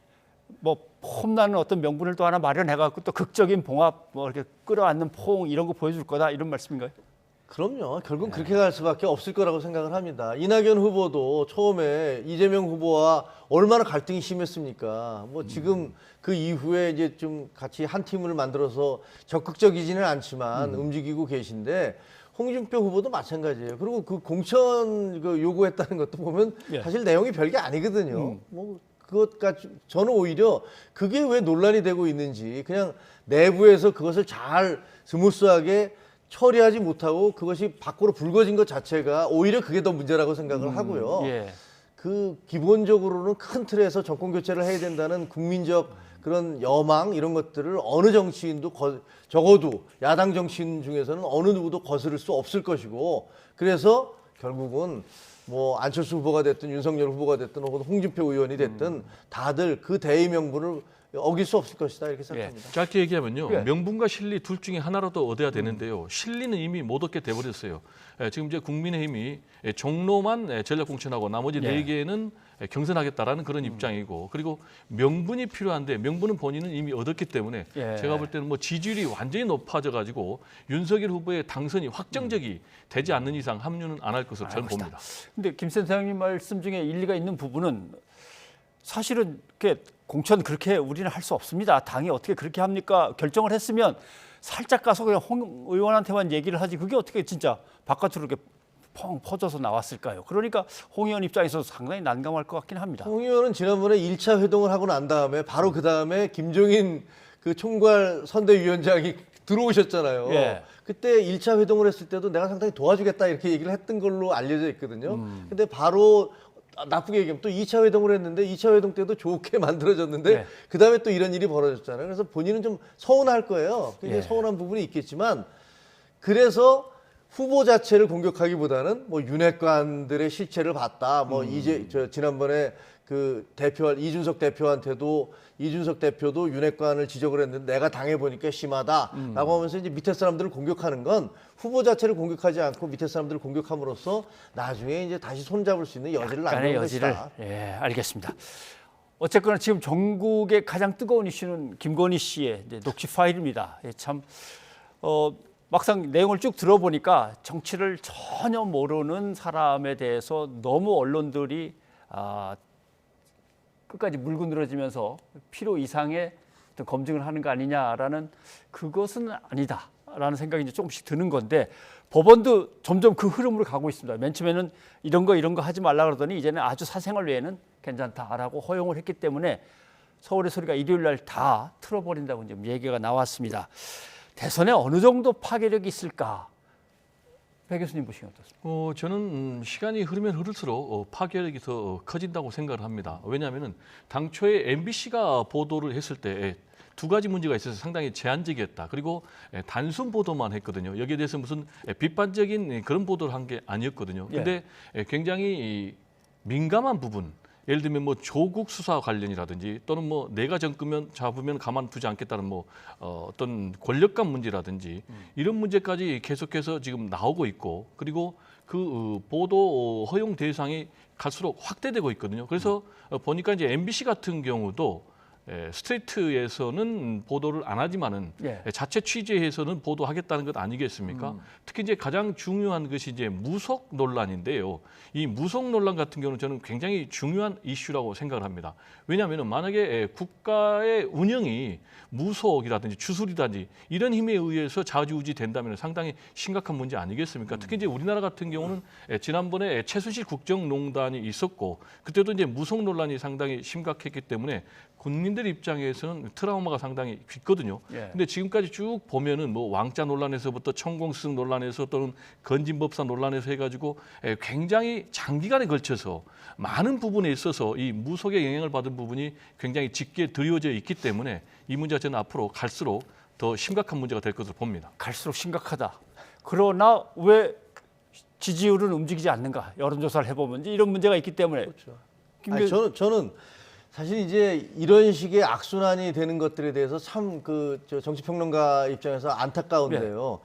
뭐 폼나는 어떤 명분을 또 하나 마련해갖고 또 극적인 봉합, 뭐 이렇게 끌어안는 포옹 이런 거 보여줄 거다 이런 말씀인가요? 그럼요. 결국은 그렇게 갈 수밖에 없을 거라고 생각을 합니다. 이낙연 후보도 처음에 이재명 후보와 얼마나 갈등이 심했습니까? 뭐 지금 그 이후에 이제 좀 같이 한 팀을 만들어서 적극적이지는 않지만 움직이고 계신데 홍준표 후보도 마찬가지예요. 그리고 그 공천 요구했다는 것도 보면 사실 내용이 별게 아니거든요. 뭐 그것까지 저는 오히려 그게 왜 논란이 되고 있는지 그냥 내부에서 그것을 잘 스무스하게 처리하지 못하고 그것이 밖으로 불거진 것 자체가 오히려 그게 더 문제라고 생각을 하고요. 그 기본적으로는 큰 틀에서 정권 교체를 해야 된다는 국민적 그런 여망 이런 것들을 어느 정치인도 적어도 야당 정치인 중에서는 어느 누구도 거스를 수 없을 것이고 그래서 결국은 뭐 안철수 후보가 됐든 윤석열 후보가 됐든 혹은 홍준표 의원이 됐든 다들 그 대의 명분을 어길 수 없을 것이다 이렇게 생각합니다. 짧게 얘기하면요. 명분과 실리 둘 중에 하나라도 얻어야 되는데요. 실리는 이미 못 얻게 돼버렸어요. 지금 이제 국민의힘이 종로만 전략 공천하고 나머지 4개는 경선하겠다라는 그런 입장이고 그리고 명분이 필요한데 명분은 본인은 이미 얻었기 때문에 제가 볼 때는 뭐 지지율이 완전히 높아져 가지고 윤석열 후보의 당선이 확정적이 되지 않는 이상 합류는 안 할 것으로 저는 봅니다. 근데 김 센터장님 말씀 중에 일리가 있는 부분은 사실은 공천 그렇게 우리는 할 수 없습니다. 당이 어떻게 그렇게 합니까? 결정을 했으면 살짝 가서 그냥 홍 의원한테만 얘기를 하지 그게 어떻게 진짜 바깥으로 이렇게 펑 퍼져서 나왔을까요? 그러니까 홍 의원 입장에서 상당히 난감할 것 같긴 합니다. 홍 의원은 지난번에 1차 회동을 하고 난 다음에 바로 그 다음에 김종인 그 총괄 선대위원장이 들어오셨잖아요. 그때 1차 회동을 했을 때도 내가 상당히 도와주겠다 이렇게 얘기를 했던 걸로 알려져 있거든요. 근데 바로 나쁘게 얘기하면 또 2차 회동을 했는데 2차 회동 때도 좋게 만들어졌는데 그다음에 또 이런 일이 벌어졌잖아요. 그래서 본인은 좀 서운할 거예요. 굉장히 서운한 부분이 있겠지만 그래서 후보 자체를 공격하기보다는 뭐 윤핵관들의 실체를 봤다. 뭐 지난번에 그 이준석 대표한테도 이준석 대표도 윤핵관을 지적을 했는데 내가 당해보니까 심하다라고 하면서 이제 밑에 사람들을 공격하는 건 후보 자체를 공격하지 않고 밑에 사람들을 공격함으로써 나중에 이제 다시 손잡을 수 있는 여지를 남기는 것이다. 알겠습니다. 어쨌거나 지금 전국의 가장 뜨거운 이슈는 김건희 씨의 녹취 파일입니다. 막상 내용을 쭉 들어보니까 정치를 전혀 모르는 사람에 대해서 너무 언론들이 끝까지 물고 늘어지면서 필요 이상의 어떤 검증을 하는 거 아니냐라는 그것은 아니다라는 생각이 이제 조금씩 드는 건데 법원도 점점 그 흐름으로 가고 있습니다. 맨 처음에는 이런 거 하지 말라 그러더니 이제는 아주 사생활 외에는 괜찮다라고 허용을 했기 때문에 서울의 소리가 일요일 날 다 틀어버린다고 이제 얘기가 나왔습니다. 대선에 어느 정도 파괴력이 있을까? 배 교수님 보시기에 어떻습니까? 저는 시간이 흐르면 흐를수록 파괴력이 더 커진다고 생각을 합니다. 왜냐하면 당초에 MBC가 보도를 했을 때 두 가지 문제가 있어서 상당히 제한적이었다. 그리고 단순 보도만 했거든요. 여기에 대해서 무슨 비판적인 그런 보도를 한 게 아니었거든요. 근데 굉장히 민감한 부분, 예를 들면 뭐 조국 수사 관련이라든지 또는 뭐 내가 정권 잡으면 가만두지 않겠다는 뭐 어떤 권력감 문제라든지 이런 문제까지 계속해서 지금 나오고 있고 그리고 그 보도 허용 대상이 갈수록 확대되고 있거든요. 그래서 보니까 이제 MBC 같은 경우도 스트레이트에서는 보도를 안 하지만은 자체 취재에서는 보도하겠다는 것 아니겠습니까? 특히 이제 가장 중요한 것이 이제 무속 논란인데요. 이 무속 논란 같은 경우는 저는 굉장히 중요한 이슈라고 생각을 합니다. 왜냐하면 만약에 국가의 운영이 무속이라든지 주술이라든지 이런 힘에 의해서 좌지우지 된다면 상당히 심각한 문제 아니겠습니까? 특히 이제 우리나라 같은 경우는 지난번에 최순실 국정농단이 있었고 그때도 이제 무속 논란이 상당히 심각했기 때문에 국민들 입장에서는 트라우마가 상당히 깊거든요. 근데 지금까지 쭉 보면은 뭐 왕자 논란에서부터 천공스승 논란에서 또는 건진법사 논란에서 해가지고 굉장히 장기간에 걸쳐서 많은 부분에 있어서 이 무속의 영향을 받은 부분이 굉장히 짙게 드리워져 있기 때문에 이 문제가 저는 앞으로 갈수록 더 심각한 문제가 될 것으로 봅니다. 갈수록 심각하다. 그러나 왜 지지율은 움직이지 않는가? 여론조사를 해보면 이제 이런 문제가 있기 때문에. 그렇죠. 아니, 저는 사실 이제 이런 식의 악순환이 되는 것들에 대해서 참 그 정치평론가 입장에서 안타까운데요.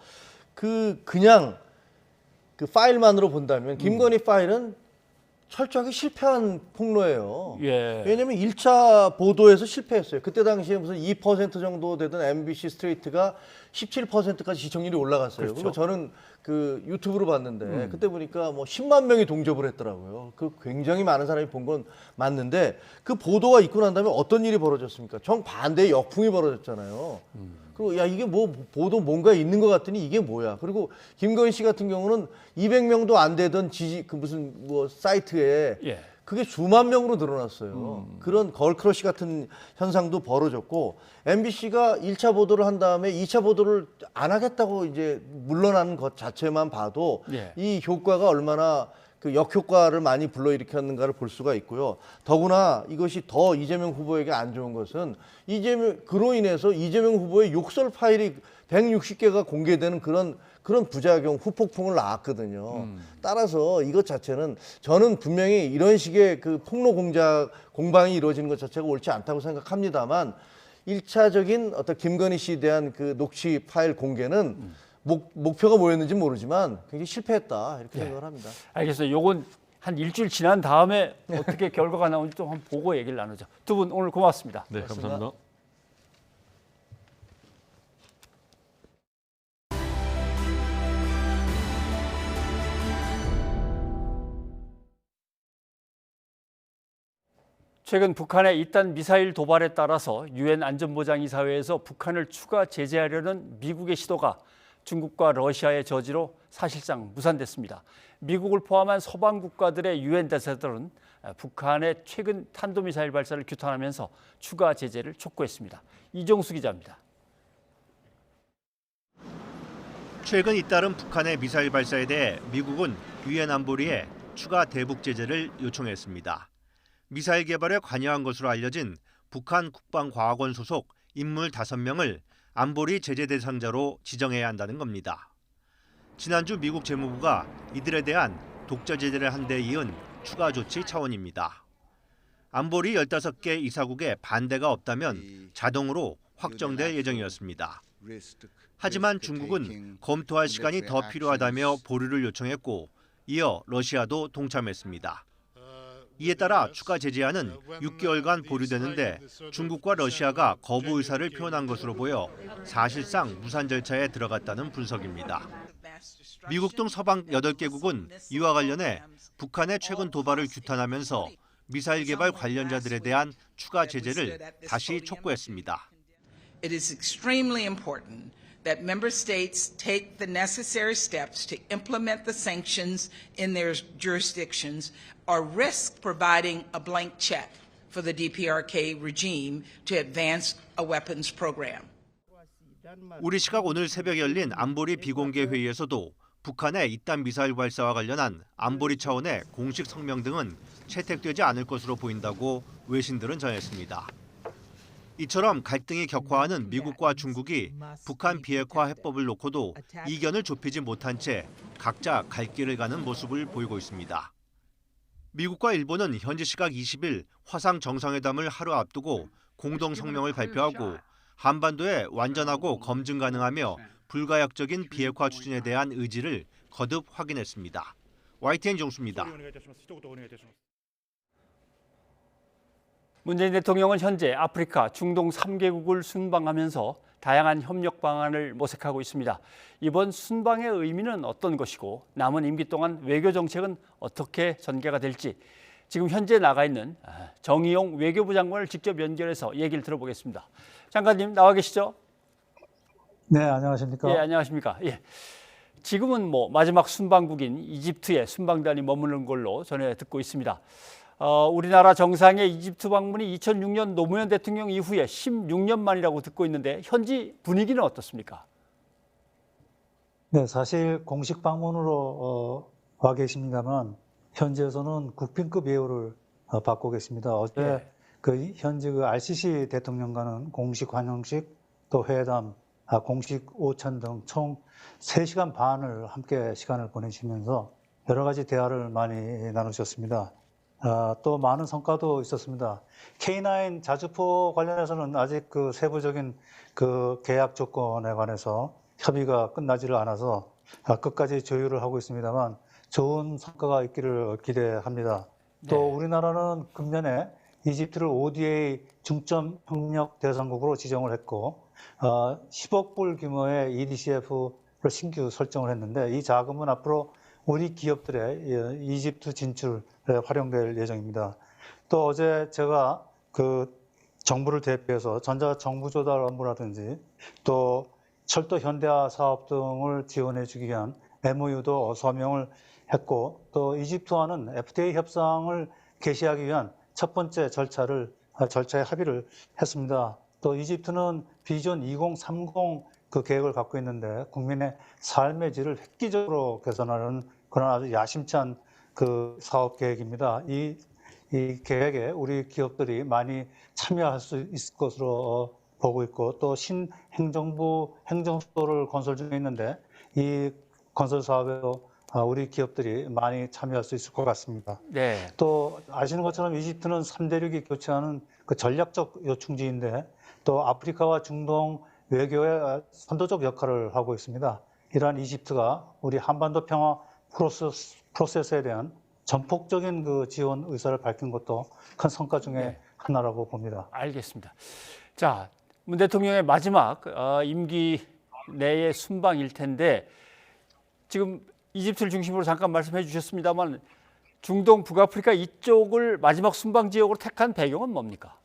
그냥 그 파일만으로 본다면 김건희 파일은 철저하게 실패한 폭로예요. 왜냐하면 1차 보도에서 실패했어요. 그때 당시에 무슨 2% 정도 되던 MBC 스트레이트가 17%까지 시청률이 올라갔어요. 그렇죠. 그리고 저는 그 유튜브로 봤는데 그때 보니까 뭐 10만 명이 동접을 했더라고요. 그 굉장히 많은 사람이 본 건 맞는데 그 보도가 있고 난 다음에 어떤 일이 벌어졌습니까? 정반대의 역풍이 벌어졌잖아요. 그리고 야 이게 뭐 보도 뭔가 있는 것 같더니 이게 뭐야. 그리고 김건희 씨 같은 경우는 200명도 안 되던 그 무슨 뭐 사이트에 그게 수만 명으로 늘어났어요. 그런 걸크러쉬 같은 현상도 벌어졌고 MBC가 1차 보도를 한 다음에 2차 보도를 안 하겠다고 이제 물러난 것 자체만 봐도 이 효과가 얼마나 그 역효과를 많이 불러일으켰는가를 볼 수가 있고요. 더구나 이것이 더 이재명 후보에게 안 좋은 것은 그로 인해서 이재명 후보의 욕설 파일이 160개가 공개되는 그런 부작용, 후폭풍을 낳았거든요. 따라서 이것 자체는 저는 분명히 이런 식의 그 폭로 공방이 이루어지는 것 자체가 옳지 않다고 생각합니다만 1차적인 어떤 김건희 씨에 대한 그 녹취 파일 공개는 목표가 뭐였는지 모르지만 굉장히 실패했다 이렇게 생각을 합니다. 알겠어요. 요건 한 일주일 지난 다음에 어떻게 결과가 나오는지 또 한번 보고 얘기를 나누죠. 두 분 오늘 고맙습니다. 네, 감사합니다. 최근 북한의 잇단 미사일 도발에 따라서 유엔 안전보장이사회에서 북한을 추가 제재하려는 미국의 시도가 중국과 러시아의 저지로 사실상 무산됐습니다. 미국을 포함한 서방 국가들의 유엔 대사들은 북한의 최근 탄도미사일 발사를 규탄하면서 추가 제재를 촉구했습니다. 이종수 기자입니다. 최근 잇따른 북한의 미사일 발사에 대해 미국은 유엔 안보리에 추가 대북 제재를 요청했습니다. 미사일 개발에 관여한 것으로 알려진 북한 국방과학원 소속 인물 5명을 안보리 제재 대상자로 지정해야 한다는 겁니다. 지난주 미국 재무부가 이들에 대한 독자 제재를 한 데 이은 추가 조치 차원입니다. 안보리 15개 이사국의 반대가 없다면 자동으로 확정될 예정이었습니다. 하지만 중국은 검토할 시간이 더 필요하다며 보류를 요청했고 이어 러시아도 동참했습니다. 이에 따라 추가 제재안은 6개월간 보류되는데 중국과 러시아가 거부 의사를 표현한 것으로 보여 사실상 무산 절차에 들어갔다는 분석입니다. 미국 등 서방 8개국은 이와 관련해 북한의 최근 도발을 규탄하면서 미사일 개발 관련자들에 대한 추가 제재를 다시 촉구했습니다. It is extremely important that member states take the necessary steps to implement the sanctions in their jurisdictions or risk providing a blank check for the DPRK regime to advance a weapons program. 우리 시각 오늘 새벽에 열린 안보리 비공개 회의에서도 북한의 잇단 미사일 발사와 관련한 안보리 차원의 공식 성명 등은 채택되지 않을 것으로 보인다고 외신들은 전했습니다. 이처럼 갈등이 격화하는 미국과 중국이 북한 비핵화 해법을 놓고도 이견을 좁히지 못한 채 각자 갈 길을 가는 모습을 보이고 있습니다. 미국과 일본은 현지 시각 20일 화상 정상회담을 하루 앞두고 공동 성명을 발표하고 한반도에 완전하고 검증 가능하며 불가역적인 비핵화 추진에 대한 의지를 거듭 확인했습니다. YTN 정수입니다. 문재인 대통령은 현재 아프리카, 중동 3개국을 순방하면서 다양한 협력 방안을 모색하고 있습니다. 이번 순방의 의미는 어떤 것이고 남은 임기 동안 외교 정책은 어떻게 전개가 될지 지금 현재 나가 있는 정의용 외교부 장관을 직접 연결해서 얘기를 들어보겠습니다. 장관님 나와 계시죠? 네, 안녕하십니까? 예, 안녕하십니까? 예. 지금은 마지막 순방국인 이집트에 순방단이 머무는 걸로 전해 듣고 있습니다. 우리나라 정상의 이집트 방문이 2006년 노무현 대통령 이후에 16년 만이라고 듣고 있는데 현지 분위기는 어떻습니까? 네, 사실 공식 방문으로 와 계십니다만 현지에서는 국빈급 예우를 받고 계십니다. 어제 현지 RCC 대통령과는 공식 환영식, 또 회담, 공식 오찬 등 총 3시간 반을 함께 시간을 보내시면서 여러 가지 대화를 많이 나누셨습니다. 또 많은 성과도 있었습니다. K9 자주포 관련해서는 아직 그 세부적인 그 계약 조건에 관해서 협의가 끝나지를 않아서 끝까지 조율을 하고 있습니다만 좋은 성과가 있기를 기대합니다. 또 우리나라는 금년에 이집트를 ODA 중점 협력 대상국으로 지정을 했고 10억 불 규모의 EDCF를 신규 설정을 했는데 이 자금은 앞으로 우리 기업들의 이집트 진출에 활용될 예정입니다. 또 어제 제가 그 정부를 대표해서 전자정부 조달 업무라든지 또 철도 현대화 사업 등을 지원해 주기 위한 MOU도 서명을 했고 또 이집트와는 FTA 협상을 개시하기 위한 첫 번째 절차에 합의를 했습니다. 또 이집트는 비전 2030 그 계획을 갖고 있는데 국민의 삶의 질을 획기적으로 개선하는 그런 아주 야심찬 그 사업 계획입니다. 이 계획에 우리 기업들이 많이 참여할 수 있을 것으로 보고 있고 또 신행정부 행정소를 건설 중에 있는데 이 건설 사업에도 우리 기업들이 많이 참여할 수 있을 것 같습니다. 네. 또 아시는 것처럼 이집트는 3대륙이 교체하는 그 전략적 요충지인데 또 아프리카와 중동 외교에 선도적 역할을 하고 있습니다. 이러한 이집트가 우리 한반도 평화 프로세스에 대한 전폭적인 그 지원 의사를 밝힌 것도 큰 성과 중에 하나라고 봅니다. 알겠습니다. 자, 문 대통령의 마지막 임기 내의 순방일 텐데 지금 이집트를 중심으로 잠깐 말씀해 주셨습니다만 중동 북아프리카 이쪽을 마지막 순방 지역으로 택한 배경은 뭡니까?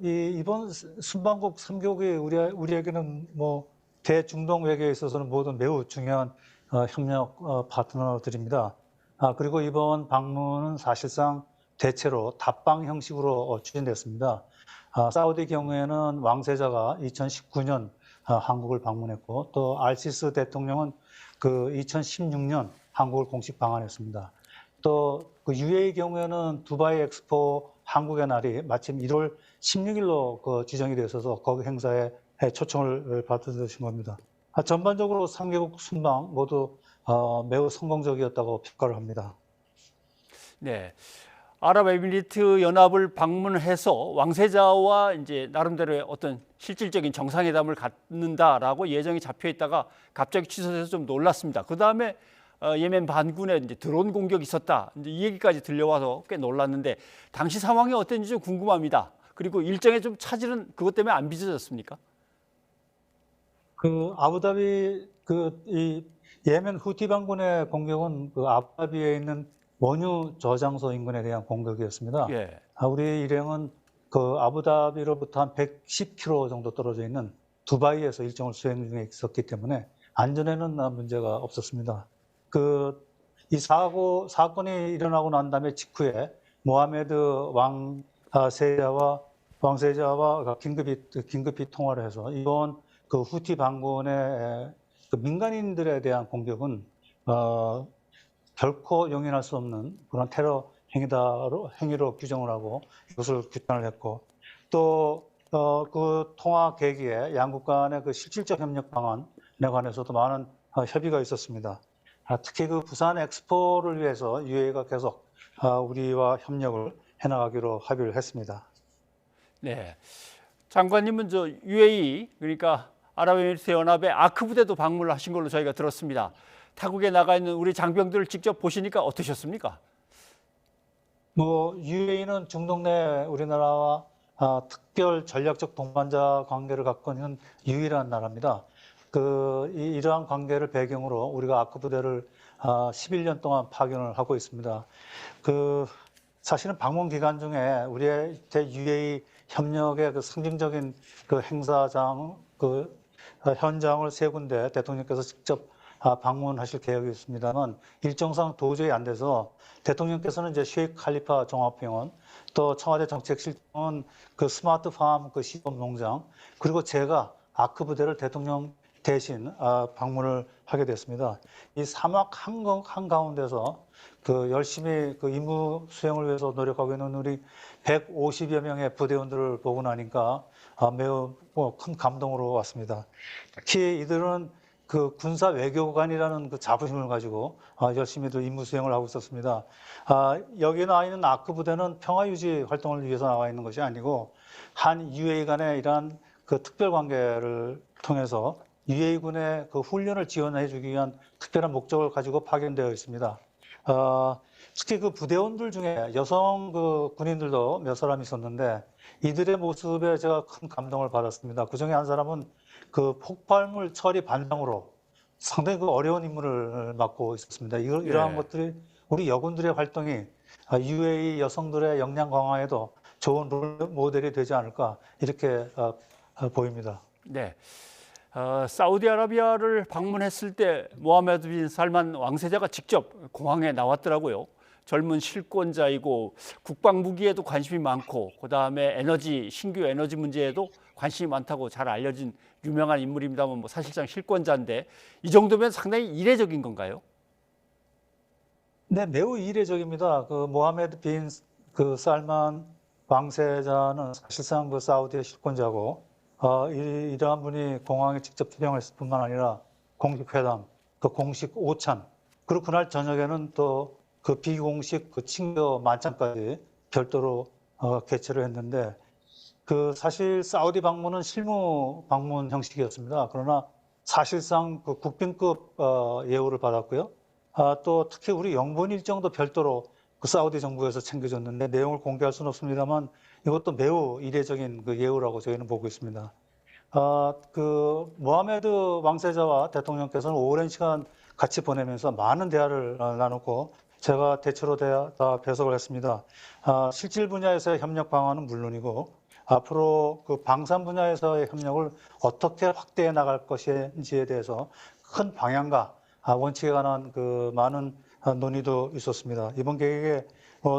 이번 순방국 3개국이 우리에게는 대중동 외교에 있어서는 모두 매우 중요한 협력 파트너들입니다. 그리고 이번 방문은 사실상 대체로 답방 형식으로 추진됐습니다. 사우디 경우에는 왕세자가 2019년 한국을 방문했고 또 알시스 대통령은 그 2016년 한국을 공식 방한했습니다. 또 그 UAE 경우에는 두바이 엑스포 한국의 날이 마침 1월 16일로 그 지정이 되어 있어서 거기 행사에 초청을 받으신 겁니다. 전반적으로 3개국 순방 모두 매우 성공적이었다고 평가를 합니다. 네. 아랍에미리트 연합을 방문해서 왕세자와 이제 나름대로의 어떤 실질적인 정상회담을 갖는다라고 예정이 잡혀 있다가 갑자기 취소돼서 좀 놀랐습니다. 그 다음에 예멘 반군에 이제 드론 공격이 있었다. 이제 이 얘기까지 들려와서 꽤 놀랐는데 당시 상황이 어땠는지 좀 궁금합니다. 그리고 일정에 좀 차질은 그것 때문에 안 빚어졌습니까? 그 아부다비 이 예멘 후티 반군의 공격은 그 아부다비에 있는 원유 저장소 인근에 대한 공격이었습니다. 예. 우리 일행은 그 아부다비로부터 한 110km 정도 떨어져 있는 두바이에서 일정을 수행 중에 있었기 때문에 안전에는 문제가 없었습니다. 이 사건이 일어나고 난 다음에 직후에 모하메드 왕세자와 긴급히 통화를 해서 이번 그 후티 반군의 그 민간인들에 대한 공격은 결코 용인할 수 없는 그런 테러 행위로 규정을 하고 이것을 규탄을 했고 또 그 통화 계기에 양국 간의 그 실질적 협력 방안에 관해서도 많은 협의가 있었습니다. 특히 그 부산 엑스포를 위해서 UAE가 계속 우리와 협력을 해나가기로 합의를 했습니다. 네, 장관님은 저 UAE 그러니까 아랍에미리트 연합의 아크 부대도 방문을 하신 걸로 저희가 들었습니다. 타국에 나가 있는 우리 장병들을 직접 보시니까 어떠셨습니까? 뭐 UAE는 중동 내 우리나라와 특별 전략적 동반자 관계를 갖고 있는 유일한 나라입니다. 이러한 관계를 배경으로 우리가 아크 부대를 11년 동안 파견을 하고 있습니다. 사실은 방문 기간 중에 우리의 UAE 협력의 상징적인 행사장, 현장을 세 군데 대통령께서 직접 방문하실 계획이 있습니다만 일정상 도저히 안 돼서 대통령께서는 이제 셰이크 칼리파 종합병원, 또 청와대 정책실장은 스마트팜 시범 농장, 그리고 제가 아크 부대를 대통령 대신 방문을 하게 됐습니다. 이 사막 한가운데서 열심히 임무 수행을 위해서 노력하고 있는 우리 150여 명의 부대원들을 보고 나니까 매우 큰 감동으로 왔습니다. 특히 이들은 군사 외교관이라는 자부심을 가지고 열심히도 임무 수행을 하고 있었습니다. 여기 나와 있는 아크 부대는 평화 유지 활동을 위해서 나와 있는 것이 아니고 한 UAE 간의 이러한 특별 관계를 통해서 UAE군의 훈련을 지원해 주기 위한 특별한 목적을 가지고 파견되어 있습니다. 특히 부대원들 중에 여성 군인들도 몇 사람 있었는데 이들의 모습에 제가 큰 감동을 받았습니다. 그 중에 한 사람은 폭발물 처리 반장으로 상당히 어려운 임무를 맡고 있었습니다. 이러한 것들이 우리 여군들의 활동이 UAE 여성들의 역량 강화에도 좋은 롤 모델이 되지 않을까 이렇게 보입니다. 네. 사우디아라비아를 방문했을 때 모하메드 빈 살만 왕세자가 직접 공항에 나왔더라고요. 젊은 실권자이고 국방 무기에도 관심이 많고 그다음에 신규 에너지 문제에도 관심이 많다고 잘 알려진 유명한 인물입니다만 사실상 실권자인데 이 정도면 상당히 이례적인 건가요? 네, 매우 이례적입니다. 모하메드 빈 살만 왕세자는 사실상 사우디의 실권자고 이러한 분이 공항에 직접 투병했을 뿐만 아니라 공식 회담, 공식 오찬, 그리고 그날 저녁에는 또 비공식 친교 만찬까지 별도로 개최를 했는데 사실 사우디 방문은 실무 방문 형식이었습니다. 그러나 사실상 국빈급 예우를 받았고요. 또 특히 우리 영분 일정도 별도로 사우디 정부에서 챙겨줬는데 내용을 공개할 수는 없습니다만 이것도 매우 이례적인 예우라고 저희는 보고 있습니다. 모하메드 왕세자와 대통령께서는 오랜 시간 같이 보내면서 많은 대화를 나눴고 제가 대체로 다 배석을 했습니다. 실질 분야에서의 협력 방안은 물론이고 앞으로 방산 분야에서의 협력을 어떻게 확대해 나갈 것인지에 대해서 큰 방향과 원칙에 관한 많은 논의도 있었습니다. 이번 계획에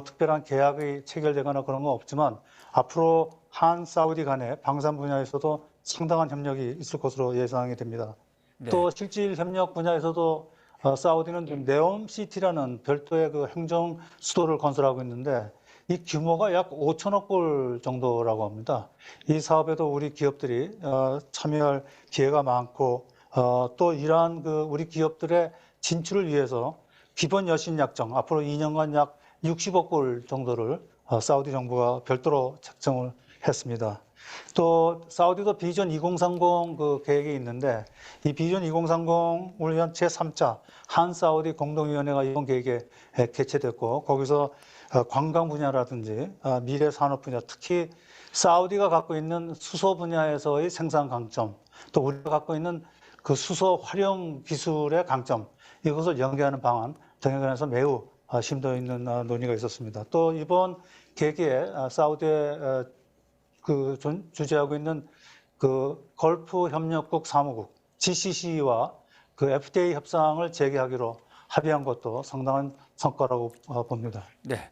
특별한 계약이 체결되거나 그런 건 없지만 앞으로 한 사우디 간의 방산 분야에서도 상당한 협력이 있을 것으로 예상이 됩니다. 네. 또 실질 협력 분야에서도 사우디는 네옴시티라는 별도의 행정 수도를 건설하고 있는데 이 규모가 약 5천억 불 정도라고 합니다. 이 사업에도 우리 기업들이 참여할 기회가 많고 또 이러한 우리 기업들의 진출을 위해서 기본 여신 약정 앞으로 2년간 약 60억 불 정도를 사우디 정부가 별도로 책정을 했습니다. 또 사우디도 비전 2030 계획이 있는데 이 비전 2030을 위한 제3차 한 사우디 공동위원회가 이번 계획에 개최됐고 거기서 관광 분야라든지 미래 산업 분야, 특히 사우디가 갖고 있는 수소 분야에서의 생산 강점, 또 우리가 갖고 있는 수소 활용 기술의 강점, 이것을 연계하는 방안 등에 관해서 매우 심도 있는 논의가 있었습니다. 또 이번 계기에 사우디에 주재하고 있는 걸프 협력국 사무국 GCC와 FTA 협상을 재개하기로 합의한 것도 상당한 성과라고 봅니다. 네.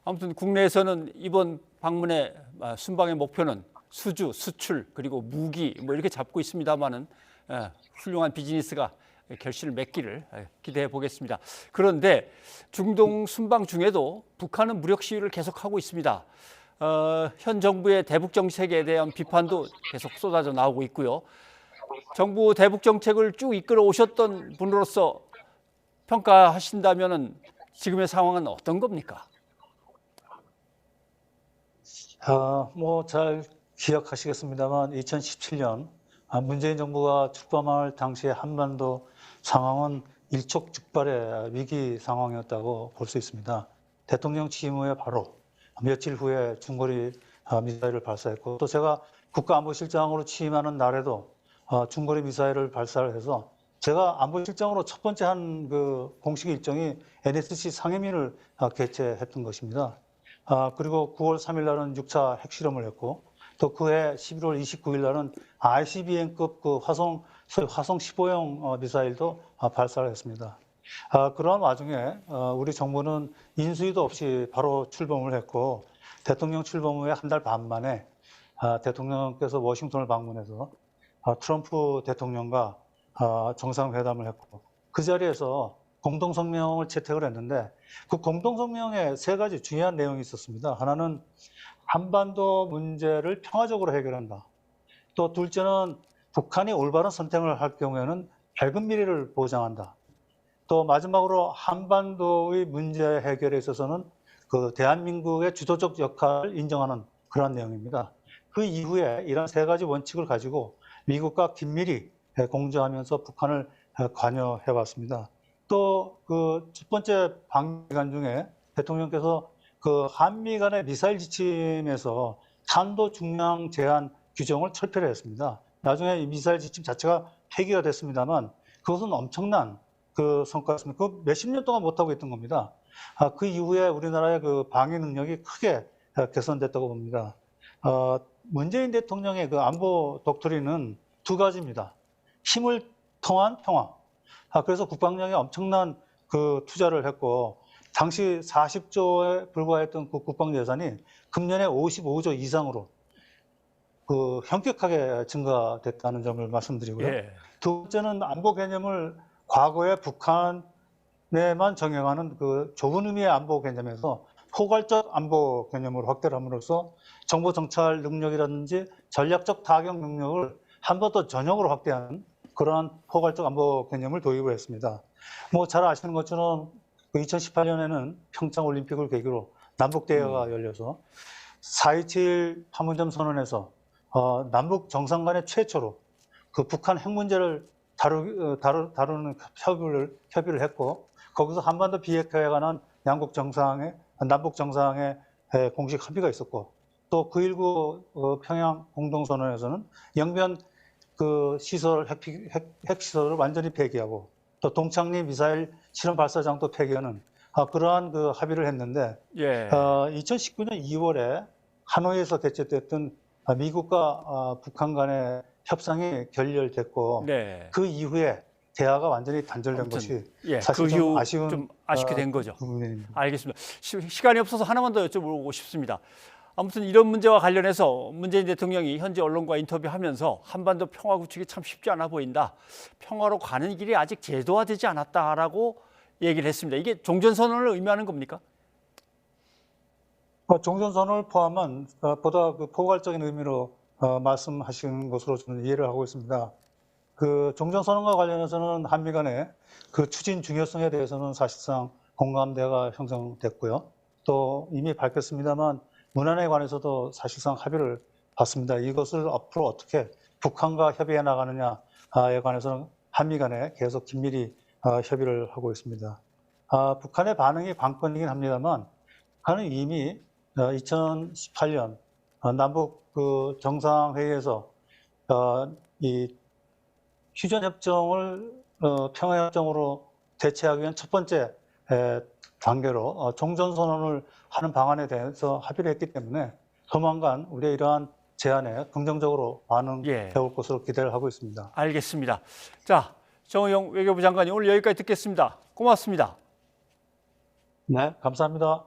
아무튼 국내에서는 이번 방문의 순방의 목표는 수주, 수출 그리고 무기 이렇게 잡고 있습니다만은 훌륭한 비즈니스가 결실을 맺기를 기대해 보겠습니다. 그런데 중동 순방 중에도 북한은 무력 시위를 계속하고 있습니다. 현 정부의 대북 정책에 대한 비판도 계속 쏟아져 나오고 있고요. 정부 대북 정책을 쭉 이끌어 오셨던 분으로서 평가하신다면은 지금의 상황은 어떤 겁니까? 잘 기억하시겠습니다만 2017년 문재인 정부가 출범할 당시의 한반도 상황은 일촉즉발의 위기 상황이었다고 볼 수 있습니다. 대통령 취임 후에 바로 며칠 후에 중거리 미사일을 발사했고, 또 제가 국가안보실장으로 취임하는 날에도 중거리 미사일을 발사를 해서 제가 안보실장으로 첫 번째 한 그 공식 일정이 NSC 상해민을 개최했던 것입니다. 그리고 9월 3일 날은 6차 핵실험을 했고, 또 그해 11월 29일 날은 ICBM급 그 화성 15형 미사일도 발사를 했습니다. 그러한 와중에 우리 정부는 인수위도 없이 바로 출범을 했고, 대통령 출범 후에 한 달 반 만에 대통령께서 워싱턴을 방문해서 트럼프 대통령과 정상회담을 했고, 그 자리에서 공동성명을 채택을 했는데, 그 공동성명에 세 가지 중요한 내용이 있었습니다. 하나는 한반도 문제를 평화적으로 해결한다. 또 둘째는 북한이 올바른 선택을 할 경우에는 밝은 미래를 보장한다. 또 마지막으로 한반도의 문제 해결에 있어서는 그 대한민국의 주도적 역할을 인정하는 그런 내용입니다. 그 이후에 이런 세 가지 원칙을 가지고 미국과 긴밀히 공조하면서 북한을 관여해 왔습니다. 또 그 첫 번째 방미간 중에 대통령께서 그 한미 간의 미사일 지침에서 탄도 중량 제한 규정을 철폐를 했습니다. 나중에 이 미사일 지침 자체가 폐기가 됐습니다만 그것은 엄청난 그 성과였습니다. 그 몇십 년 동안 못하고 있던 겁니다. 그 이후에 우리나라의 그 방위 능력이 크게 개선됐다고 봅니다. 문재인 대통령의 그 안보 독트린은 두 가지입니다. 힘을 통한 평화. 그래서 국방력에 엄청난 그 투자를 했고, 당시 40조에 불과했던 그 국방 예산이 금년에 55조 이상으로 그 현격하게 증가됐다는 점을 말씀드리고요. 예. 두 번째는 안보 개념을 과거에 북한에만 정형하는 그 좁은 의미의 안보 개념에서 포괄적 안보 개념으로 확대를 함으로써 정보 정찰 능력이라든지 전략적 타격 능력을 한 번 더 전역으로 확대하는 그러한 포괄적 안보 개념을 도입을 했습니다. 뭐 잘 아시는 것처럼 2018년에는 평창 올림픽을 계기로 남북 대화가 열려서 4.27 판문점 선언에서 남북 정상 간의 최초로 그 북한 핵 문제를 다루는 협의를 했고, 거기서 한반도 비핵화에 관한 남북 정상의 공식 합의가 있었고, 또 9.19 평양 공동선언에서는 영변 그 핵 시설을 완전히 폐기하고, 또 동창리 미사일 실험 발사장도 폐기하는 그러한 그 합의를 했는데, 2019년 2월에 하노이에서 개최됐던 미국과 북한 간의 협상이 결렬됐고, 그 이후에 대화가 완전히 단절된 것이 사실 그 좀 이후 좀 아쉽게 된 거죠. 알겠습니다. 시간이 없어서 하나만 더 여쭤보고 싶습니다. 아무튼 이런 문제와 관련해서 문재인 대통령이 현지 언론과 인터뷰하면서 한반도 평화 구축이 참 쉽지 않아 보인다. 평화로 가는 길이 아직 제도화되지 않았다라고 얘기를 했습니다. 이게 종전선언을 의미하는 겁니까? 종전선언을 포함한 보다 그 포괄적인 의미로 말씀하시는 것으로 저는 이해를 하고 있습니다. 그 종전선언과 관련해서는 한미 간의 그 추진 중요성에 대해서는 사실상 공감대가 형성됐고요. 또 이미 밝혔습니다만 문안에 관해서도 사실상 합의를 봤습니다. 이것을 앞으로 어떻게 북한과 협의해 나가느냐에 관해서는 한미 간에 계속 긴밀히 협의를 하고 있습니다. 북한의 반응이 관건이긴 합니다만, 북한은 이미 2018년 남북 그 정상회의에서 이 휴전협정을 평화협정으로 대체하기 위한 첫 번째 단계로 종전선언을 하는 방안에 대해서 합의를 했기 때문에 조만간 우리의 이러한 제안에 긍정적으로 반응해 올 것으로 기대를 하고 있습니다. 알겠습니다. 자, 정의용 외교부 장관님 오늘 여기까지 듣겠습니다. 고맙습니다. 네, 감사합니다.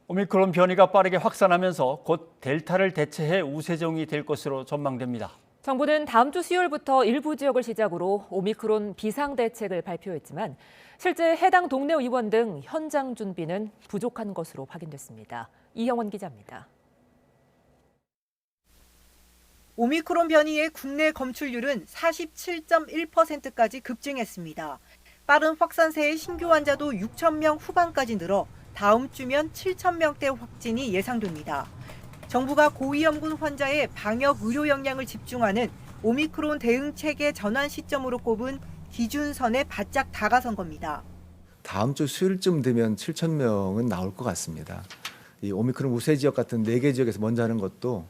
오미크론 변이가 빠르게 확산하면서 곧 델타를 대체해 우세종이 될 것으로 전망됩니다. 정부는 다음 주 수요일부터 일부 지역을 시작으로 오미크론 비상대책을 발표했지만 실제 해당 동네 의원 등 현장 준비는 부족한 것으로 확인됐습니다. 이형원 기자입니다. 오미크론 변이의 국내 검출률은 47.1%까지 급증했습니다. 빠른 확산세의 신규 환자도 6,000명 후반까지 늘어 다음 주면 7,000명대 확진이 예상됩니다. 정부가 고위험군 환자의 방역 의료 역량을 집중하는 오미크론 대응 체계 전환 시점으로 꼽은 기준선에 바짝 다가선 겁니다. 다음 주 수요일쯤 되면 7,000명은 나올 것 같습니다. 이 오미크론 우세 지역 같은 4개 지역에서 먼저 하는 것도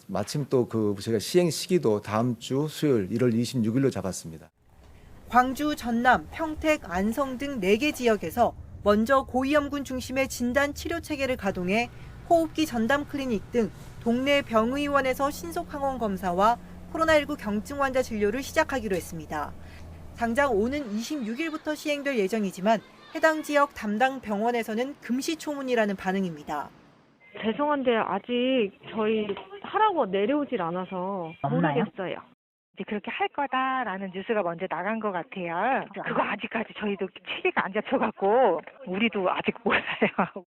마침 또 저희가 시행 시기도 다음 주 수요일 1월 26일로 잡았습니다. 광주, 전남, 평택, 안성 등 4개 지역에서 먼저 고위험군 중심의 진단 치료 체계를 가동해 호흡기 전담 클리닉 등 동네 병의원에서 신속 항원 검사와 코로나19 경증 환자 진료를 시작하기로 했습니다. 당장 오는 26일부터 시행될 예정이지만 해당 지역 담당 병원에서는 금시초문이라는 반응입니다. 죄송한데 아직 저희 하라고 내려오질 않아서 모르겠어요. 이제 그렇게 할 거다라는 뉴스가 먼저 나간 것 같아요. 그거 아직까지 저희도 체계가 안 잡혀갖고 우리도 아직 몰라요.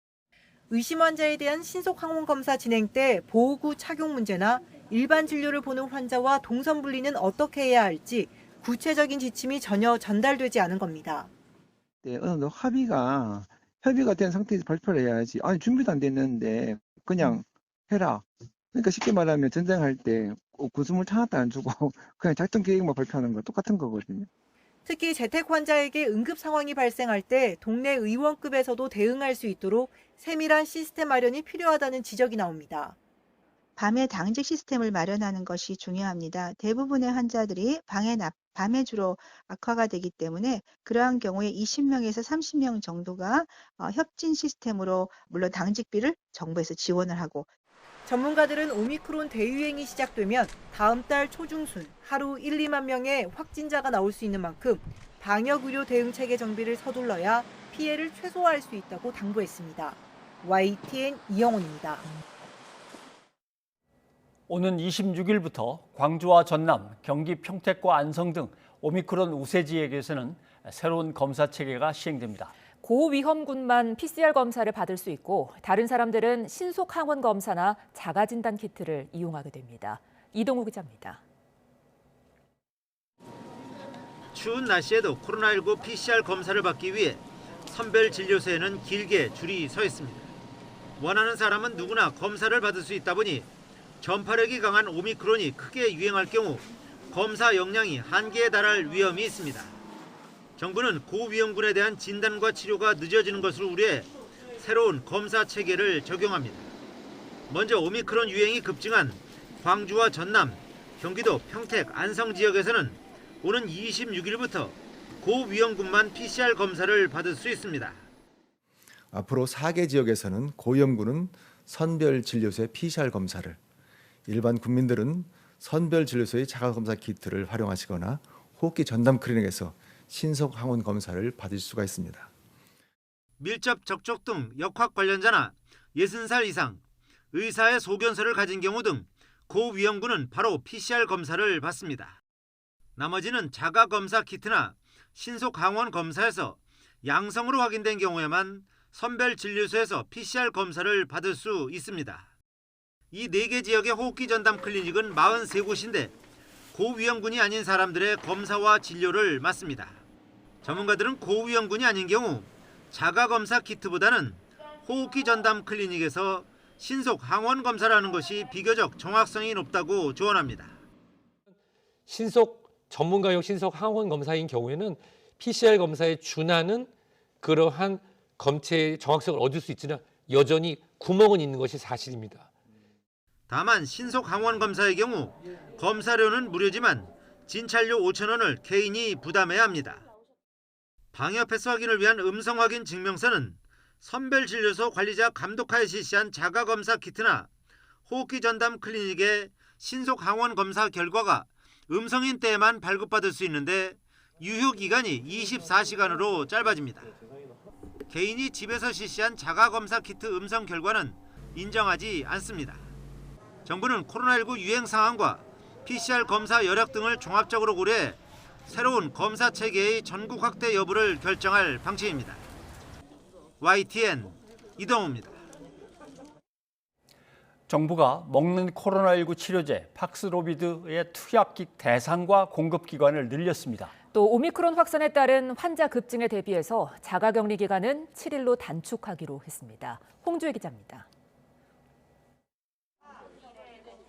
의심 환자에 대한 신속 항원 검사 진행 때 보호구 착용 문제나 일반 진료를 보는 환자와 동선 분리는 어떻게 해야 할지 구체적인 지침이 전혀 전달되지 않은 겁니다. 네, 어느 정도 협의가 된 상태에서 발표를 해야지. 아니 준비도 안 됐는데 그냥 해라. 그러니까 쉽게 말하면 전쟁할 때 구슬물 하나도 안 주고 그냥 작전 계획만 발표하는 거 똑같은 거거든요. 특히 재택 환자에게 응급 상황이 발생할 때 동네 의원급에서도 대응할 수 있도록 세밀한 시스템 마련이 필요하다는 지적이 나옵니다. 밤에 당직 시스템을 마련하는 것이 중요합니다. 대부분의 환자들이 밤에 주로 악화가 되기 때문에 그러한 경우에 20명에서 30명 정도가 협진 시스템으로 물론 당직비를 정부에서 지원을 하고 전문가들은 오미크론 대유행이 시작되면 다음 달 초중순 하루 1, 2만 명의 확진자가 나올 수 있는 만큼 방역의료 대응체계 정비를 서둘러야 피해를 최소화할 수 있다고 당부했습니다. YTN 이영훈입니다. 오는 26일부터 광주와 전남, 경기 평택과 안성 등 오미크론 우세 지역에서는 새로운 검사 체계가 시행됩니다. 고위험군만 PCR 검사를 받을 수 있고 다른 사람들은 신속 항원 검사나 자가 진단 키트를 이용하게 됩니다. 이동우 기자입니다. 추운 날씨에도 코로나19 PCR 검사를 받기 위해 선별 진료소에는 길게 줄이 서 있습니다. 원하는 사람은 누구나 검사를 받을 수 있다 보니 전파력이 강한 오미크론이 크게 유행할 경우 검사 역량이 한계에 달할 위험이 있습니다. 정부는 고위험군에 대한 진단과 치료가 늦어지는 것을 우려해 새로운 검사 체계를 적용합니다. 먼저 오미크론 유행이 급증한 광주와 전남, 경기도 평택, 안성 지역에서는 오는 26일부터 고위험군만 PCR 검사를 받을 수 있습니다. 앞으로 4개 지역에서는 고위험군은 선별진료소의 PCR 검사를, 일반 국민들은 선별진료소의 자가검사 키트를 활용하시거나 호흡기 전담 클리닉에서 신속 항원 검사를 받을 수가 있습니다. 밀접 접촉 등 역학 관련자나 60살 이상, 의사의 소견서를 가진 경우 등 고위험군은 바로 PCR 검사를 받습니다. 나머지는 자가검사 키트나 신속 항원 검사에서 양성으로 확인된 경우에만 선별진료소에서 PCR 검사를 받을 수 있습니다. 이 4개 지역의 호흡기 전담 클리닉은 43곳인데 고위험군이 아닌 사람들의 검사와 진료를 맡습니다. 전문가들은 고위험군이 아닌 경우 자가검사 키트보다는 호흡기 전담 클리닉에서 신속 항원 검사를 하는 것이 비교적 정확성이 높다고 조언합니다. 전문가용 신속 항원 검사인 경우에는 PCR 검사에 준하는 그러한 검체의 정확성을 얻을 수 있으나 여전히 구멍은 있는 것이 사실입니다. 다만 신속 항원 검사의 경우 검사료는 무료지만 진찰료 5,000원을 개인이 부담해야 합니다. 방역 패스 확인을 위한 음성 확인 증명서는 선별진료소 관리자 감독하에 실시한 자가검사 키트나 호흡기 전담 클리닉의 신속 항원 검사 결과가 음성인 때에만 발급받을 수 있는데 유효기간이 24시간으로 짧아집니다. 개인이 집에서 실시한 자가검사 키트 음성 결과는 인정하지 않습니다. 정부는 코로나19 유행 상황과 PCR 검사 여력 등을 종합적으로 고려해 새로운 검사 체계의 전국 확대 여부를 결정할 방침입니다. YTN 이동우입니다. 정부가 먹는 코로나19 치료제 팍스로비드의 투약기 대상과 공급 기간을 늘렸습니다. 또 오미크론 확산에 따른 환자 급증에 대비해서 자가격리 기간은 7일로 단축하기로 했습니다. 홍주혜 기자입니다.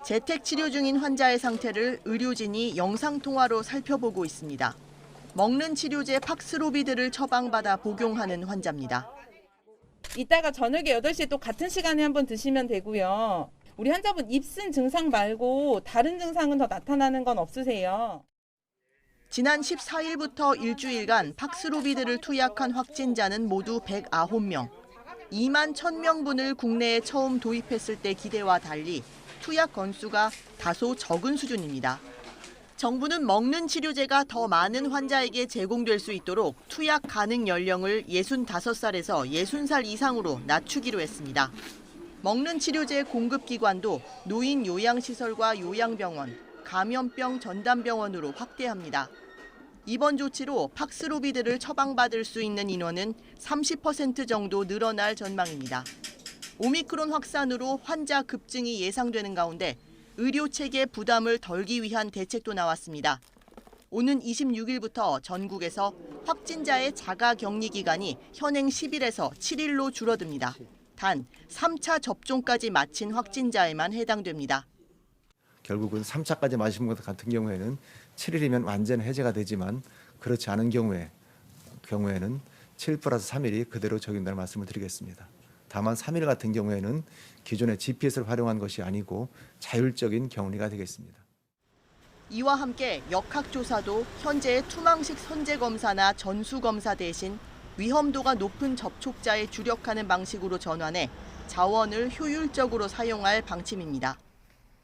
재택 치료 중인 환자의 상태를 의료진이 영상통화로 살펴보고 있습니다. 먹는 치료제 팍스로비드를 처방받아 복용하는 환자입니다. 이따가 저녁에 8시에 또 같은 시간에 한번 드시면 되고요. 우리 환자분 입슨 증상 말고 다른 증상은 더 나타나는 건 없으세요? 지난 14일부터 일주일간 팍스로비드를 투약한 확진자는 모두 109명. 2만 1,000명분을 국내에 처음 도입했을 때 기대와 달리 투약 건수가 다소 적은 수준입니다. 정부는 먹는 치료제가 더 많은 환자에게 제공될 수 있도록 투약 가능 연령을 65살에서 60살 이상으로 낮추기로 했습니다. 먹는 치료제 공급 기관도 노인 요양시설과 요양병원, 감염병 전담병원으로 확대합니다. 이번 조치로 팍스로비드를 처방받을 수 있는 인원은 30% 정도 늘어날 전망입니다. 오미크론 확산으로 환자 급증이 예상되는 가운데 의료체계 부담을 덜기 위한 대책도 나왔습니다. 오는 26일부터 전국에서 확진자의 자가격리 기간이 현행 10일에서 7일로 줄어듭니다. 단 3차 접종까지 마친 확진자에만 해당됩니다. 결국은 3차까지 마신 것 같은 경우에는 7일이면 완전 해제가 되지만 그렇지 않은 경우에는 7+3일이 그대로 적용된다는 말씀을 드리겠습니다. 다만 3일 같은 경우에는 기존의 GPS를 활용한 것이 아니고 자율적인 격리가 되겠습니다. 이와 함께 역학조사도 현재의 투망식 선제검사나 전수검사 대신 위험도가 높은 접촉자에 주력하는 방식으로 전환해 자원을 효율적으로 사용할 방침입니다.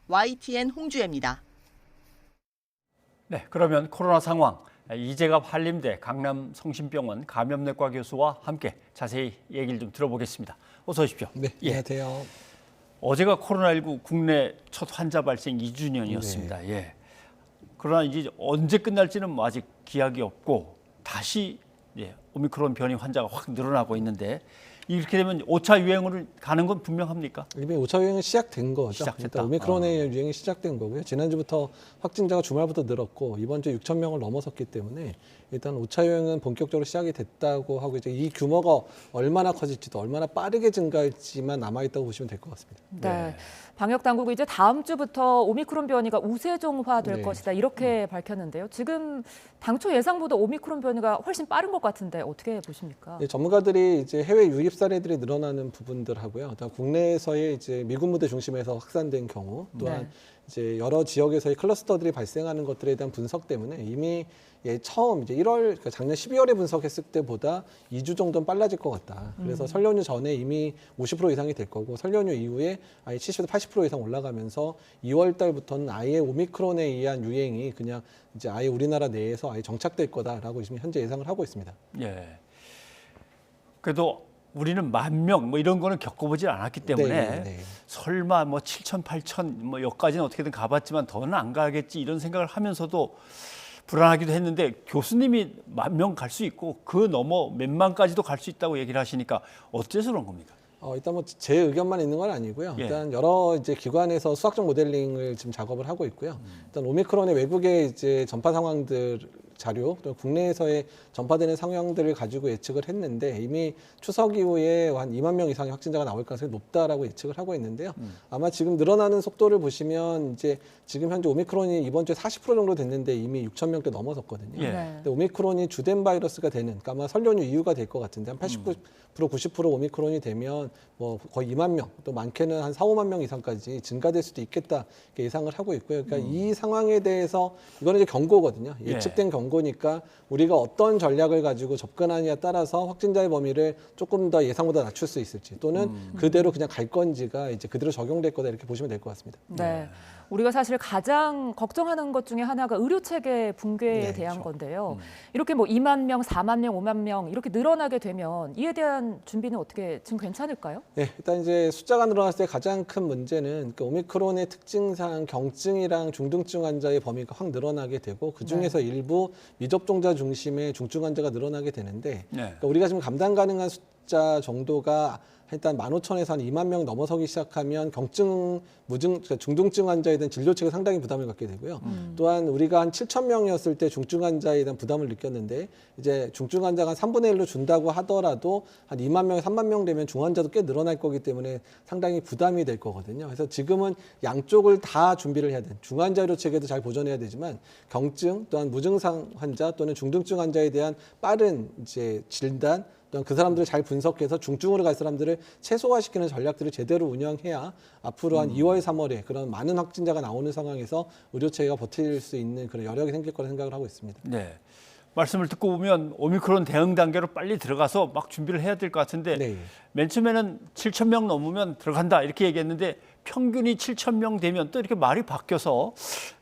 YTN 홍주혜입니다. 네, 그러면 코로나 상황, 이재갑 한림대 강남성심병원 감염내과 교수와 함께 자세히 얘기를 좀 들어보겠습니다. 어서 오십시오. 네, 안녕하세요. 어제가 코로나19 국내 첫 환자 발생 2주년이었습니다. 네. 예. 그러나 이제 언제 끝날지는 아직 기약이 없고 다시 오미크론 변이 환자가 확 늘어나고 있는데 이렇게 되면 5차 유행으로 가는 건 분명합니까? 이미 5차 유행은 시작된 거죠. 시작됐다. 일단 오미크론의 유행이 시작된 거고요. 지난주부터 확진자가 주말부터 늘었고 이번 주 6천 명을 넘어섰기 때문에 일단 5차 유행은 본격적으로 시작이 됐다고 하고 이제 이 규모가 얼마나 커질지도 얼마나 빠르게 증가할지만 남아있다고 보시면 될 것 같습니다. 네. 방역 당국이 이제 다음 주부터 오미크론 변이가 우세종화될 네. 것이다 이렇게 밝혔는데요. 지금 당초 예상보다 오미크론 변이가 훨씬 빠른 것 같은데 어떻게 보십니까? 네, 전문가들이 이제 해외 유입 사례들이 늘어나는 부분들하고요. 국내에서의 이제 미군 무대 중심에서 확산된 경우 또한 이제 여러 지역에서의 클러스터들이 발생하는 것들에 대한 분석 때문에 이미 처음 이제 1월 그러니까 작년 12월에 분석했을 때보다 2주 정도는 빨라질 것 같다. 그래서 설 연휴 전에 이미 50% 이상이 될 거고 설 연휴 이후에 아예 70에서 80% 이상 올라가면서 2월 달부터는 아예 오미크론에 의한 유행이 그냥 이제 아예 우리나라 내에서 아예 정착될 거다라고 지금 현재 예상을 하고 있습니다. 예. 그래도 우리는 10,000명 뭐 이런 거는 겪어보지 않았기 때문에 설마 뭐 7,000, 8,000 뭐 여기까지는 어떻게든 가봤지만 더는 안 가겠지 이런 생각을 하면서도 불안하기도 했는데 교수님이 10,000명 갈 수 있고 그 넘어 몇만까지도 갈 수 있다고 얘기를 하시니까 어째서 그런 겁니까? 일단 뭐 제 의견만 있는 건 아니고요. 일단 여러 이제 기관에서 수학적 모델링을 지금 작업을 하고 있고요. 일단 오미크론의 외국의 이제 전파 상황들 자료, 또 국내에서의 전파되는 상황들을 가지고 예측을 했는데 이미 추석 이후에 한 2만 명 이상의 확진자가 나올 가능성이 높다라고 예측을 하고 있는데요. 아마 지금 늘어나는 속도를 보시면 이제 지금 현재 오미크론이 이번 주에 40% 정도 됐는데 이미 6천 명대 넘어섰거든요. 근데 오미크론이 주된 바이러스가 되는, 그러니까 아마 설 연휴 이후가 될 것 같은데 한 89%, 90% 오미크론이 되면 뭐 거의 2만 명, 또 많게는 한 4, 5만 명 이상까지 증가될 수도 있겠다 이렇게 예상을 하고 있고요. 그러니까 이 상황에 대해서 이거는 이제 경고거든요. 예측된 경고니까 우리가 어떤 전략을 가지고 접근하느냐에 따라서 확진자의 범위를 조금 더 예상보다 낮출 수 있을지 또는 그대로 그냥 갈 건지가 이제 그대로 적용될 거다 이렇게 보시면 될 것 같습니다. 네. 우리가 사실 가장 걱정하는 것 중에 하나가 의료체계 붕괴에 대한 건데요. 이렇게 뭐 2만 명, 4만 명, 5만 명 이렇게 늘어나게 되면 이에 대한 준비는 어떻게 지금 괜찮을까요? 네, 일단 이제 숫자가 늘어났을 때 가장 큰 문제는 그 오미크론의 특징상 경증이랑 중등증 환자의 범위가 확 늘어나게 되고 그 중에서 일부 미접종자 중심의 중증 환자가 늘어나게 되는데 그러니까 우리가 지금 감당 가능한 숫자 정도가 일단 15,000에서 한 2만 명 넘어서기 시작하면 경증, 그러니까 중증증 환자에 대한 진료 체계 상당히 부담을 갖게 되고요. 또한 우리가 한 7,000명이었을 때 중증 환자에 대한 부담을 느꼈는데 이제 중증 환자가 한 3분의 1로 준다고 하더라도 한 2만 명, 3만 명 되면 중환자도 꽤 늘어날 거기 때문에 상당히 부담이 될 거거든요. 그래서 지금은 양쪽을 다 준비를 해야 되는 중환자 의료 체계도 잘 보존해야 되지만 경증 또한 무증상 환자 또는 중증증 환자에 대한 빠른 이제 진단 또한 그 사람들을 잘 분석해서 중증으로 갈 사람들을 최소화시키는 전략들을 제대로 운영해야 앞으로 한 2월, 3월에 그런 많은 확진자가 나오는 상황에서 의료체계가 버틸 수 있는 그런 여력이 생길 거라 생각을 하고 있습니다. 네. 말씀을 듣고 보면 오미크론 대응 단계로 빨리 들어가서 막 준비를 해야 될 것 같은데 네. 맨 처음에는 7,000명 넘으면 들어간다 이렇게 얘기했는데 평균이 7,000명 되면 또 이렇게 말이 바뀌어서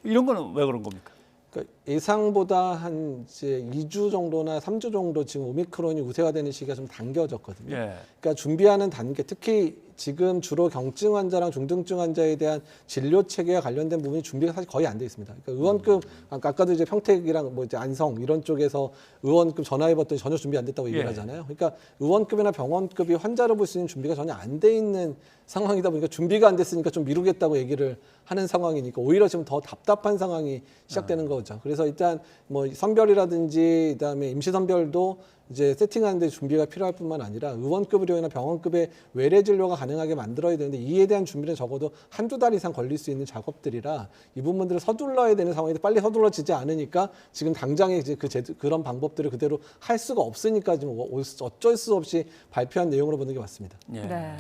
이런 거는 왜 그런 겁니까? 그러니까 예상보다 한 이제 2주 정도나 3주 정도 지금 오미크론이 우세화되는 시기가 좀 당겨졌거든요. 예. 그러니까 준비하는 단계, 특히 지금 주로 경증 환자랑 중증증 환자에 대한 진료 체계와 관련된 부분이 준비가 사실 거의 안 돼 있습니다. 그러니까 의원급 아까도 이제 평택이랑 뭐 이제 안성 이런 쪽에서 의원급 전화해봤더니 전혀 준비 안 됐다고 얘기를 하잖아요. 그러니까 의원급이나 병원급이 환자를 볼 수 있는 준비가 전혀 안 돼 있는 상황이다 보니까 준비가 안 됐으니까 좀 미루겠다고 얘기를 하는 상황이니까 오히려 지금 더 답답한 상황이 시작되는 거죠. 그래서 일단 뭐 선별이라든지 그다음에 임시 선별도 이제 세팅하는 데 준비가 필요할 뿐만 아니라 의원급 의료이나 병원급의 외래 진료가 가능하게 만들어야 되는데 이에 대한 준비는 적어도 한두 달 이상 걸릴 수 있는 작업들이라 이 부분들을 서둘러야 되는 상황인데 빨리 서둘러지지 않으니까 지금 당장에 이제 그런 방법들을 그대로 할 수가 없으니까 지금 어쩔 수 없이 발표한 내용으로 보는 게 맞습니다. 예. 네.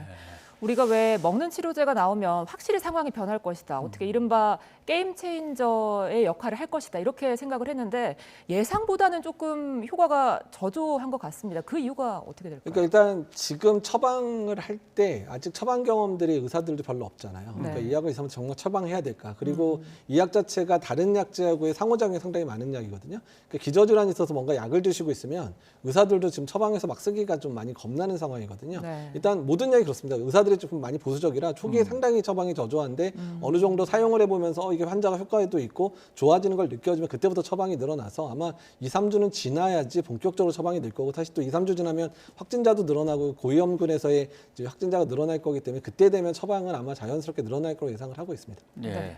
우리가 왜 먹는 치료제가 나오면 확실히 상황이 변할 것이다. 어떻게 이른바 게임 체인저의 역할을 할 것이다. 이렇게 생각을 했는데 예상보다는 조금 효과가 저조한 것 같습니다. 그 이유가 어떻게 될까요? 그러니까 일단 지금 처방을 할 때 아직 처방 경험들이 의사들도 별로 없잖아요. 그러니까 이 약을 있으면 정말 처방해야 될까. 그리고 이 약 자체가 다른 약제하고의 상호작용이 상당히 많은 약이거든요. 그러니까 기저질환이 있어서 뭔가 약을 드시고 있으면 의사들도 지금 처방해서 막 쓰기가 좀 많이 겁나는 상황이거든요. 네. 일단 모든 약이 그렇습니다. 의사들이 조금 많이 보수적이라 초기에 상당히 처방이 저조한데 어느 정도 사용을 해보면서 이게 환자가 효과에도 있고 좋아지는 걸 느껴지면 그때부터 처방이 늘어나서 아마 2, 3주는 지나야지 본격적으로 처방이 늘 거고 사실 또 2, 3주 지나면 확진자도 늘어나고 고위험군에서의 이제 확진자가 늘어날 거기 때문에 그때 되면 처방은 아마 자연스럽게 늘어날 거로 예상을 하고 있습니다. 네.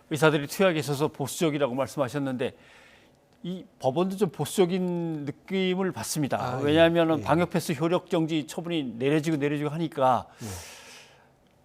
의사들이 투약에 있어서 보수적이라고 말씀하셨는데 이 법원도 좀 보수적인 느낌을 받습니다. 왜냐하면 방역 패스 효력 정지 처분이 내려지고 하니까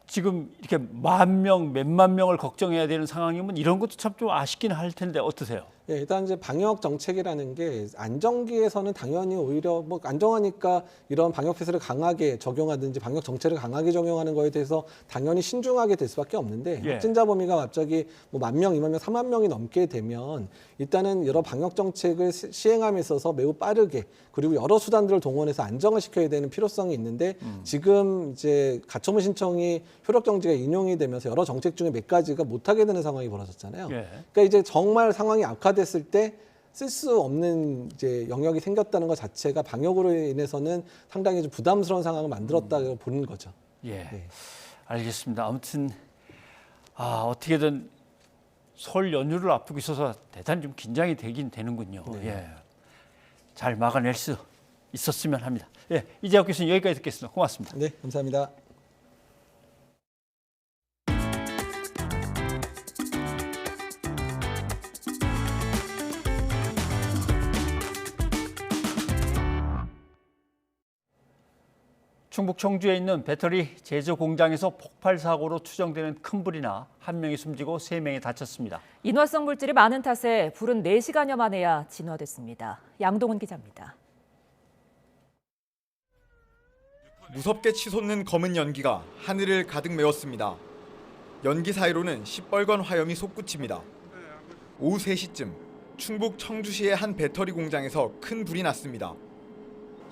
지금 이렇게 만 명, 몇만 명을 걱정해야 되는 상황이면 이런 것도 참 좀 아쉽긴 할 텐데 어떠세요? 예, 일단 이제 방역 정책이라는 게 안정기에서는 당연히 오히려 뭐 안정하니까 이런 방역 패스를 강하게 적용하든지 방역 정책을 강하게 적용하는 거에 대해서 당연히 신중하게 될 수밖에 없는데 확진자 범위가 갑자기 뭐 10,000명, 20,000명, 30,000명이 넘게 되면 일단은 여러 방역 정책을 시행함에 있어서 매우 빠르게 그리고 여러 수단들을 동원해서 안정을 시켜야 되는 필요성이 있는데 지금 이제 가처분 신청이 효력 정지가 인용이 되면서 여러 정책 중에 몇 가지가 못하게 되는 상황이 벌어졌잖아요. 그러니까 이제 정말 상황이 악화됐을 때 쓸 수 없는 이제 영역이 생겼다는 것 자체가 방역으로 인해서는 상당히 좀 부담스러운 상황을 만들었다고 보는 거죠. 예, 알겠습니다. 아무튼 어떻게든 설 연휴를 앞두고 있어서 대단히 좀 긴장이 되긴 되는군요. 예, 잘 막아낼 수 있었으면 합니다. 예, 이재학 교수님 여기까지 듣겠습니다. 고맙습니다. 네, 감사합니다. 충북 청주에 있는 배터리 제조 공장에서 폭발 사고로 추정되는 큰 불이 나 1명이 숨지고 3명이 다쳤습니다. 인화성 물질이 많은 탓에 불은 4시간여 만에야 진화됐습니다. 양동훈 기자입니다. 무섭게 치솟는 검은 연기가 하늘을 가득 메웠습니다. 연기 사이로는 시뻘건 화염이 솟구칩니다. 오후 3시쯤 충북 청주시의 한 배터리 공장에서 큰 불이 났습니다.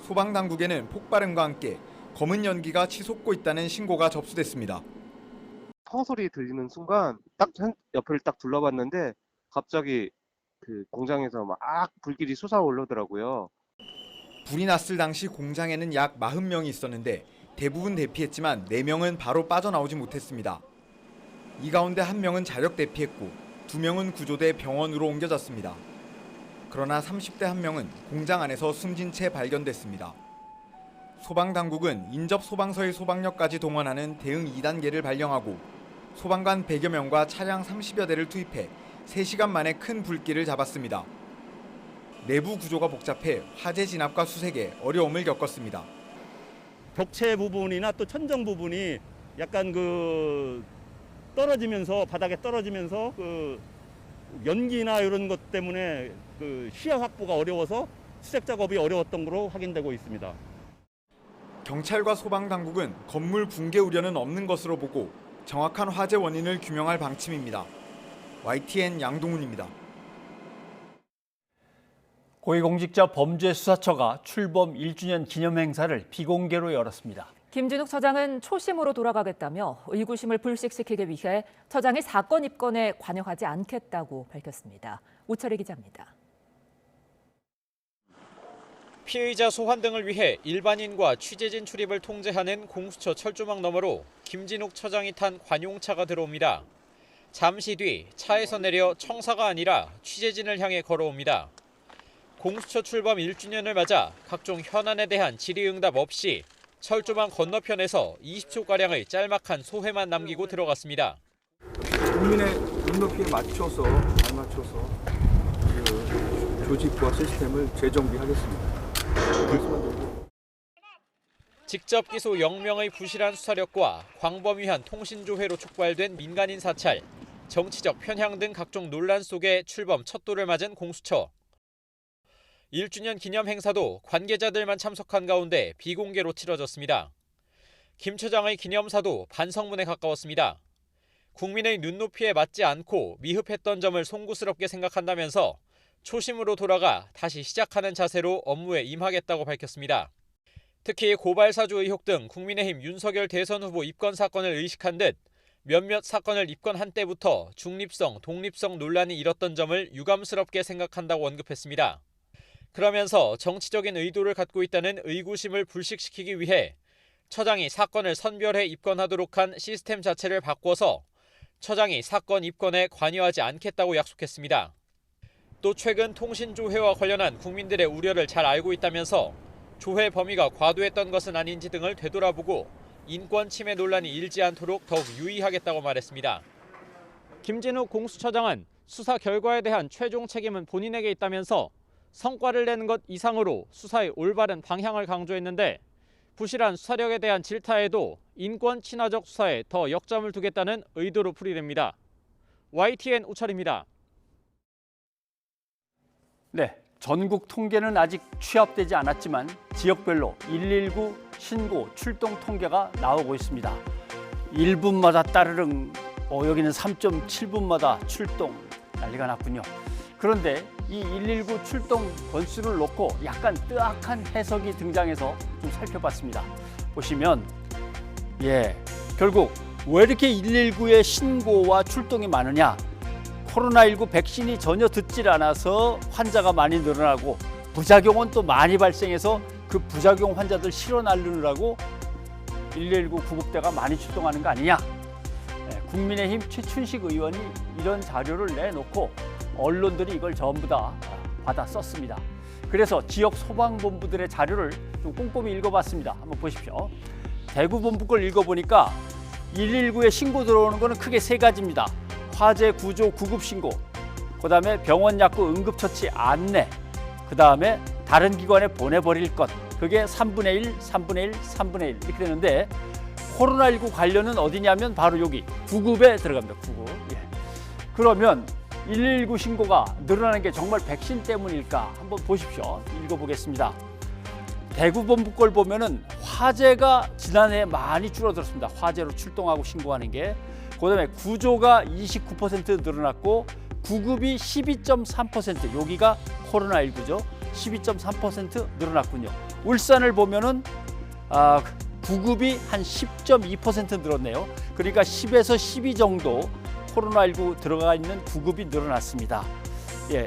소방당국에는 폭발음과 함께 검은 연기가 치솟고 있다는 신고가 접수됐습니다. 터소리 들리는 순간 딱 옆을 딱 둘러봤는데 갑자기 그 공장에서 막 불길이 솟아오르더라고요. 불이 났을 당시 공장에는 약 40명이 있었는데 대부분 대피했지만 4명은 바로 빠져나오지 못했습니다. 이 가운데 1명은 자력 대피했고 2명은 구조돼 병원으로 옮겨졌습니다. 그러나 30대 1명은 공장 안에서 숨진 채 발견됐습니다. 소방당국은 인접 소방서의 소방력까지 동원하는 대응 2단계를 발령하고 소방관 100여 명과 차량 30여 대를 투입해 3시간 만에 큰 불길을 잡았습니다. 내부 구조가 복잡해 화재 진압과 수색에 어려움을 겪었습니다. 벽체 부분이나 또 천정 부분이 약간 떨어지면서 바닥에 떨어지면서 연기나 이런 것 때문에 시야 확보가 어려워서 수색 작업이 어려웠던 것으로 확인되고 있습니다. 경찰과 소방당국은 건물 붕괴 우려는 없는 것으로 보고 정확한 화재 원인을 규명할 방침입니다. YTN 양동훈입니다. 고위공직자 범죄수사처가 출범 1주년 기념 행사를 비공개로 열었습니다. 김진욱 처장은 초심으로 돌아가겠다며 의구심을 불식시키기 위해 처장이 사건 입건에 관여하지 않겠다고 밝혔습니다. 우철희 기자입니다. 피의자 소환 등을 위해 일반인과 취재진 출입을 통제하는 공수처 철조망 너머로 김진욱 처장이 탄 관용차가 들어옵니다. 잠시 뒤 차에서 내려 청사가 아니라 취재진을 향해 걸어옵니다. 공수처 출범 1주년을 맞아 각종 현안에 대한 질의응답 없이 철조망 건너편에서 20초가량의 짤막한 소회만 남기고 들어갔습니다. 국민의 눈높이에 맞춰서 잘 맞춰서 조직과 시스템을 재정비하겠습니다. 직접 기소 0명의 부실한 수사력과 광범위한 통신조회로 촉발된 민간인 사찰, 정치적 편향 등 각종 논란 속에 출범 첫 돌을 맞은 공수처. 1주년 기념 행사도 관계자들만 참석한 가운데 비공개로 치러졌습니다. 김 처장의 기념사도 반성문에 가까웠습니다. 국민의 눈높이에 맞지 않고 미흡했던 점을 송구스럽게 생각한다면서 초심으로 돌아가 다시 시작하는 자세로 업무에 임하겠다고 밝혔습니다. 특히 고발사주 의혹 등 국민의힘 윤석열 대선 후보 입건 사건을 의식한 듯 몇몇 사건을 입건한 때부터 중립성, 독립성 논란이 일었던 점을 유감스럽게 생각한다고 언급했습니다. 그러면서 정치적인 의도를 갖고 있다는 의구심을 불식시키기 위해 처장이 사건을 선별해 입건하도록 한 시스템 자체를 바꿔서 처장이 사건 입건에 관여하지 않겠다고 약속했습니다. 또 최근 통신조회와 관련한 국민들의 우려를 잘 알고 있다면서 조회 범위가 과도했던 것은 아닌지 등을 되돌아보고 인권 침해 논란이 일지 않도록 더욱 유의하겠다고 말했습니다. 김진욱 공수처장은 수사 결과에 대한 최종 책임은 본인에게 있다면서 성과를 내는 것 이상으로 수사의 올바른 방향을 강조했는데 부실한 수사력에 대한 질타에도 인권 친화적 수사에 더 역점을 두겠다는 의도로 풀이됩니다. YTN 우철입니다. 네, 전국 통계는 아직 취합되지 않았지만 지역별로 119 신고 출동 통계가 나오고 있습니다. 1분마다 따르릉, 여기는 3.7분마다 출동, 난리가 났군요. 그런데 이 119 출동 건수를 놓고 약간 뜨악한 해석이 등장해서 좀 살펴봤습니다. 보시면 결국 왜 이렇게 119의 신고와 출동이 많으냐? 코로나19 백신이 전혀 듣질 않아서 환자가 많이 늘어나고 부작용은 또 많이 발생해서 그 부작용 환자들 실어 나르느라고 119 구급대가 많이 출동하는 거 아니냐? 국민의힘 최춘식 의원이 이런 자료를 내놓고 언론들이 이걸 전부 다 받아 썼습니다. 그래서 지역 소방본부들의 자료를 좀 꼼꼼히 읽어봤습니다. 한번 보십시오. 대구 본부 걸 읽어보니까 119에 신고 들어오는 거는 크게 세 가지입니다. 화재 구조 구급 신고, 그다음에 병원 약국 응급처치 안내, 그다음에 다른 기관에 보내버릴 것. 그게 3분의 1, 3분의 1, 3분의 1 이렇게 되는데 코로나19 관련은 어디냐면 바로 여기 구급에 들어갑니다. 구급. 그러면 119 신고가 늘어나는 게 정말 백신 때문일까? 한번 보십시오. 읽어보겠습니다. 대구 본부 걸 보면은 화재가 지난해 많이 줄어들었습니다. 화재로 출동하고 신고하는 게. 그다음에 구조가 29% 늘어났고 구급이 12.3%, 여기가 코로나19죠. 12.3% 늘어났군요. 울산을 보면은 구급이 한 10.2% 늘었네요. 그러니까 10에서 12 정도 코로나19 들어가 있는 구급이 늘어났습니다.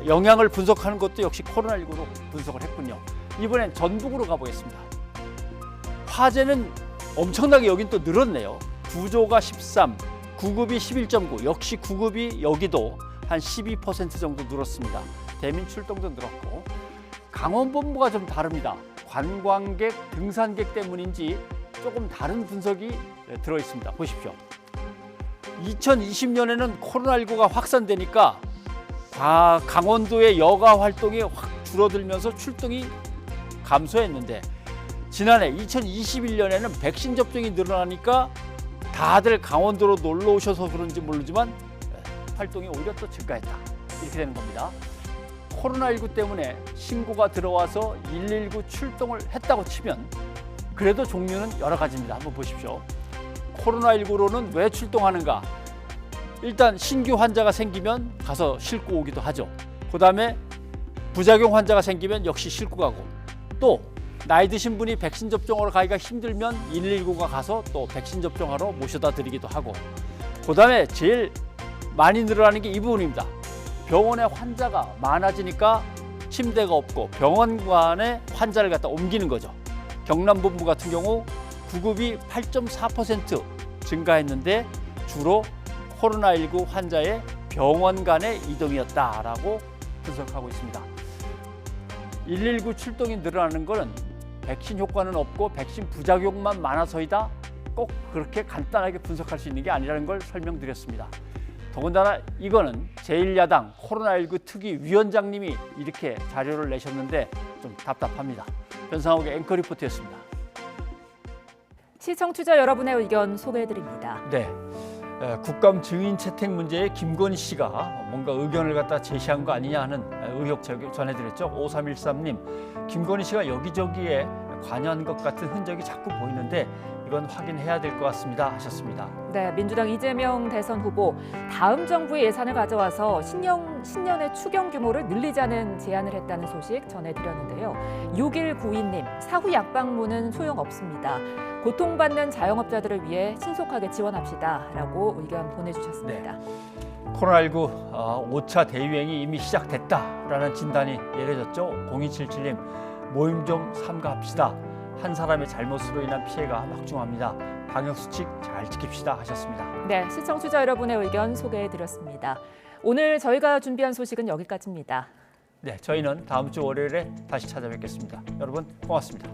영향을 분석하는 것도 역시 코로나19로 분석을 했군요. 이번엔 전북으로 가보겠습니다. 화재는 엄청나게 여긴 또 늘었네요. 구조가 13, 구급이 11.9, 역시 구급이 여기도 한 12% 정도 늘었습니다. 대민 출동도 늘었고 강원 본부가 좀 다릅니다. 관광객, 등산객 때문인지 조금 다른 분석이 들어 있습니다. 보십시오. 2020년에는 코로나19가 확산되니까 강원도의 여가 활동이 확 줄어들면서 출동이 감소했는데, 지난해 2021년에는 백신 접종이 늘어나니까 다들 강원도로 놀러 오셔서 그런지 모르지만 활동이 오히려 또 증가했다. 이렇게 되는 겁니다. 코로나19 때문에 신고가 들어와서 119 출동을 했다고 치면 그래도 종류는 여러 가지입니다. 한번 보십시오. 코로나19로는 왜 출동하는가? 일단 신규 환자가 생기면 가서 싣고 오기도 하죠. 그다음에 부작용 환자가 생기면 역시 싣고 가고, 또 나이 드신 분이 백신 접종하러 가기가 힘들면 119가 가서 또 백신 접종하러 모셔다 드리기도 하고, 그다음에 제일 많이 늘어나는 게 이 부분입니다. 병원에 환자가 많아지니까 침대가 없고 병원간에 환자를 갖다 옮기는 거죠. 경남본부 같은 경우 구급이 8.4% 증가했는데 주로 코로나19 환자의 병원 간의 이동이었다라고 분석하고 있습니다. 119 출동이 늘어나는 것은 백신 효과는 없고 백신 부작용만 많아서이다, 꼭 그렇게 간단하게 분석할 수 있는 게 아니라는 걸 설명드렸습니다. 더군다나 이거는 제1야당 코로나19 특위 위원장님이 이렇게 자료를 내셨는데 좀 답답합니다. 변상욱의 앵커 리포트였습니다. 시청자 여러분의 의견 소개해드립니다. 네, 국감 증인 채택 문제에 김건희 씨가 뭔가 의견을 갖다 제시한 거 아니냐 하는 의혹 전해드렸죠. 5313님, 김건희 씨가 여기저기에 관여한 것 같은 흔적이 자꾸 보이는데 이건 확인해야 될 것 같습니다 하셨습니다. 네, 민주당 이재명 대선 후보 다음 정부의 예산을 가져와서 신년의 추경 규모를 늘리자는 제안을 했다는 소식 전해드렸는데요. 6192님, 사후 약방문은 소용없습니다. 고통받는 자영업자들을 위해 신속하게 지원합시다라고 의견 보내주셨습니다. 네. 코로나19 5차 대유행이 이미 시작됐다라는 진단이 내려졌죠. 0277님, 모임 좀 삼가합시다. 한 사람의 잘못으로 인한 피해가 막중합니다. 방역수칙 잘 지킵시다 하셨습니다. 네, 시청자 여러분의 의견 소개해드렸습니다. 오늘 저희가 준비한 소식은 여기까지입니다. 네, 저희는 다음 주 월요일에 다시 찾아뵙겠습니다. 여러분 고맙습니다.